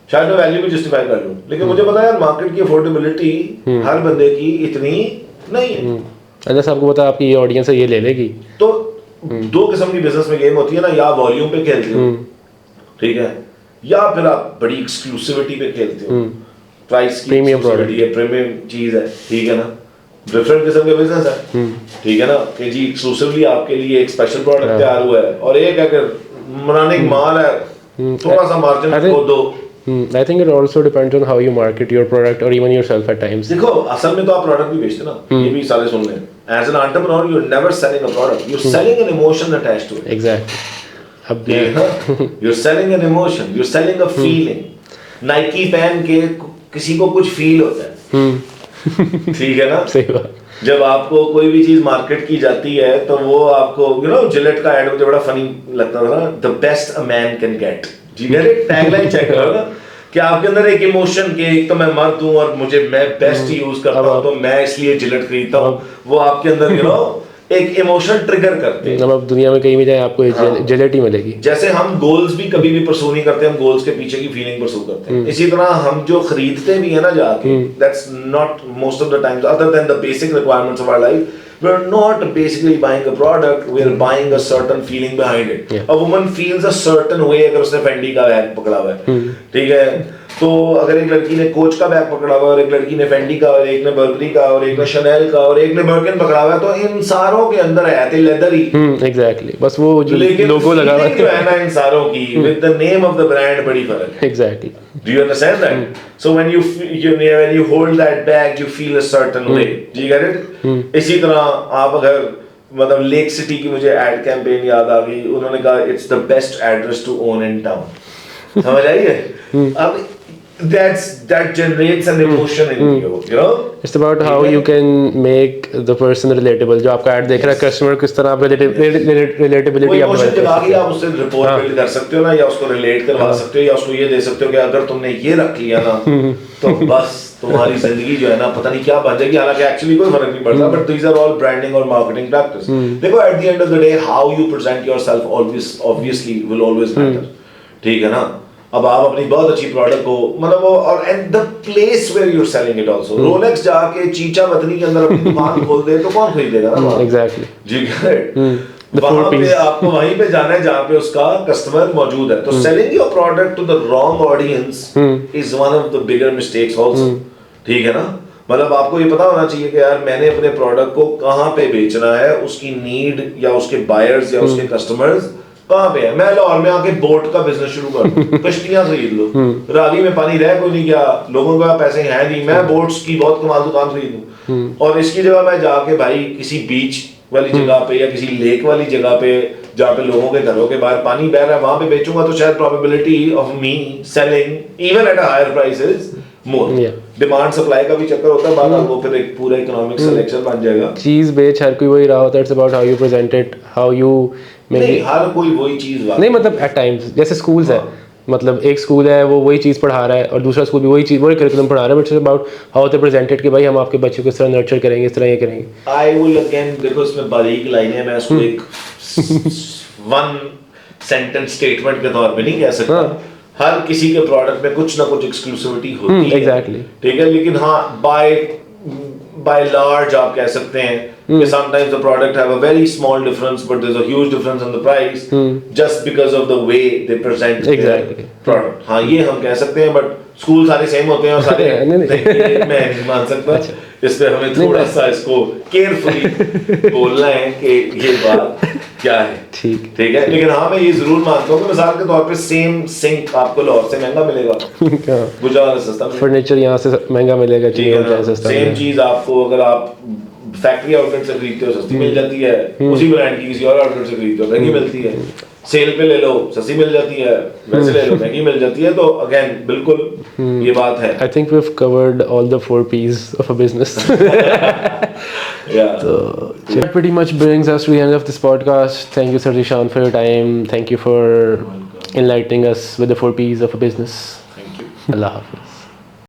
शायद मैं वैल्यू भी जस्टिफाई कर लूं, लेकिन मुझे पता है यार मार्केट की अफोर्डेबिलिटी हर बंदे की इतनी नहीं है। जैसे आपको पता है आपकी ये ऑडियंस है, ये ले लेगी। तो 2 किस्म की बिजनेस में गेम होती है ना, या वॉल्यूम पे खेलते हो, ठीक है, या फिर आप बड़ी एक्सक्लूसिविटी पे खेलते हो, प्राइस की एक्सक्लूसिविटी है, प्रीमियम चीज है, ठीक है ना। डिफरेंट किस्म के बिजनेस है, ठीक है ना, कि जी एक्सक्लूसिवली आपके लिए एक स्पेशल प्रोडक्ट तैयार हुआ है, और एक अगर मनाने की माल है, थोड़ा सा मार्जिन को दो। I think it also depends on how you market your product or even yourself at times. देखो असल में तो आप प्रोडक्ट भी बेचते ना, ये भी सारे सुन लें। As an entrepreneur, you're never selling a product. You're selling an emotion attached to it. Exactly. अब You're selling an emotion. You're selling a feeling. Nike पहन के किसी को कुछ फील होता है, ठीक है ना। सही बात। जब आपको कोई भी चीज मार्केट की जाती है तो वो आपको जिलेट का एड मुझे बड़ा फनी लगता था ना, the best a man can get. जी मेरे टैगलाइन चेक करो ना कि आपके अंदर एक इमोशन के, एक तो मैं मर्द हूं और मैं बेस्ट यूज करता हूं तो मैं इसलिए जिलेट खरीदता हूं, वो आपके अंदर एक इमोशन ट्रिगर करते हैं। अब दुनिया में कहीं भी जाए आपको जिलेट ही मिलेगी। जैसे हम गोल्स भी कभी भी परसू नहीं करते, हम गोल्स के पीछे की फीलिंग परसू करते हैं। इसी तरह हम जो खरीदते भी है ना जाके, that's not most of the times other than the basic requirements of our life, we are not basically buying a product, we are buying a certain feeling behind it. A woman feels a certain way अगर उसने Fendi का bag पकड़ा हुआ है, ठीक है। तो अगर एक लड़की ने कोच का बैग पकड़ा हुआ है और एक लड़की ने फेंडी का और एक ने बर्बरी का और एक ने शनेल का और एक ने बर्किन पकड़ा हुआ है, तो इन सारों के अंदर है तो लेदर ही। एग्जैक्टली, बस वो जो लोगो लगा हुआ है ना इन सारों की with the name of the brand बड़ी फर्क है। Exactly. Do you understand that? So when you hold that bag, you feel a certain way. Do you get it? इसी तरह आप अगर मतलब लेक सिटी की मुझे एड कैंपेन याद आ गई, उन्होंने कहा it's the best address to own in town. समझ आई है? अब that generates an emotion in you, you know? It's about how you can make the person relatable. जो आपका ऐड देख रहा है कस्टमर, किस तरह आप relatability आप उससे रिपोर्ट बिल्ड कर सकते हो ना, या उसको रिलेट करवा सकते हो, या उसको ये दे सकते हो कि अगर तुमने ये रख लिया ना तो बस तुम्हारी जिंदगी जो है ना पता नहीं क्या बन जाएगी। हालांकि एक्चुअली कोई फर्क नहीं पड़ता, but these are all branding और marketing practice. देखो at the end of the day how you present yourself obviously will always matter, ठीक है ना। अब आप अपनी बहुत अच्छी प्रोडक्ट को मतलब वो, और and the place where you are selling it also, Rolex जाके चीचा वतनी के अंदर अपनी दुकान खोल दे तो कौन खरीदेगा ना। एग्जैक्टली जी, वहां पे आपको वहीं पे जाना है जहाँ पे उसका कस्टमर मौजूद है। तो selling your product to the wrong audience is one of the bigger mistakes also, ठीक है ना। मतलब आपको ये पता होना चाहिए कि यार मैंने अपने प्रोडक्ट को कहाँ पे बेचना है, उसकी नीड या उसके बायर्स या उसके कस्टमर्स कहाँ पे है। मैं लाहौर में आके बोट का बिजनेस शुरू कर दूं, कश्तियां खरीद लो, रावी में पानी रह कोई नहीं गया, लोगों के पास पैसे हैं नहीं, मैं बोट्स की बहुत कमाल दुकान खरीद दूं, और इसकी जगह मैं जाके भाई किसी बीच वाली जगह पे या किसी लेक वाली जगह पे जहाँ पे लोगों के घरों के बाहर पानी बह रहा है वहां पे बेचूंगा, तो शायद probability of me selling even at a higher prices more. Yeah. Demand supply का भी चक्कर होता है, बाद में वो फिर एक पूरा इकोनॉमिक सिलेक्शन बन जाएगा। चीज़ बेच हर कोई वही रहा होता है, it's about how you present it, how you नहीं हर कोई वही चीज नहीं मतलब एट टाइम्स जैसे स्कूल्स है, मतलब एक स्कूल है वो वही चीज़ पढ़ा रहा है और दूसरा स्कूल भी वही करिकुलम पढ़ा रहा है, but it's about how they presented कि भाई हम आपके बच्चे को इस तरह नर्चर करेंगे, इस तरह ये करेंगे। आई विल अगेन, देखो इसमें बारीक लाइनें हैं, मैं उसको एक वन सेंटेंस स्टेटमेंट के तौर पे नहीं कह सकता। हर किसी के प्रोडक्ट में कुछ ना कुछ एक्सक्लूसिविटी होती है, exactly. ठीक है, लेकिन हाँ बाय लार्ज आप कह सकते हैं कि sometimes the product have a very small difference but there's a huge difference in the price just because of the way they present Exactly. their product। हाँ ये हम कह सकते हैं, बट स्कूल सारे सेम होते हैं और सारे नहीं। मैं नहीं मान सकता। इस पे हमें थोड़ा सा इसको केयरफुली बोलना है कि ये बात क्या है। ठीक है, लेकिन हाँ मैं ये जरूर मानता हूँ कि मिसाल के तौर पे सेम सिंक आपको लाहौर से महंगा मिलेगा, गुजरात से सस्ता मिलेगा, फर्नीचर यहाँ से महंगा मिलेगा, सस्ता सेम चीज आपको अगर आप फैक्ट्री आउटलेट से खरीदते हो सस्ती मिल जाती है, उसी ब्रांड की किसी और आउटलेट से खरीदते हो महंगी मिलती है, सेल पे ले लो सस्ती मिल जाती है, वैसे ले लो महंगी मिल जाती है। तो अगेन बिल्कुल ये बात है। I think we've covered all the 4 P's of a business. Yeah. So that pretty much brings us to the end of this podcast. Thank you, Sir Zishan, for your time. Thank you for enlightening us with the 4 P's of a business. Thank you. Allah Hafiz.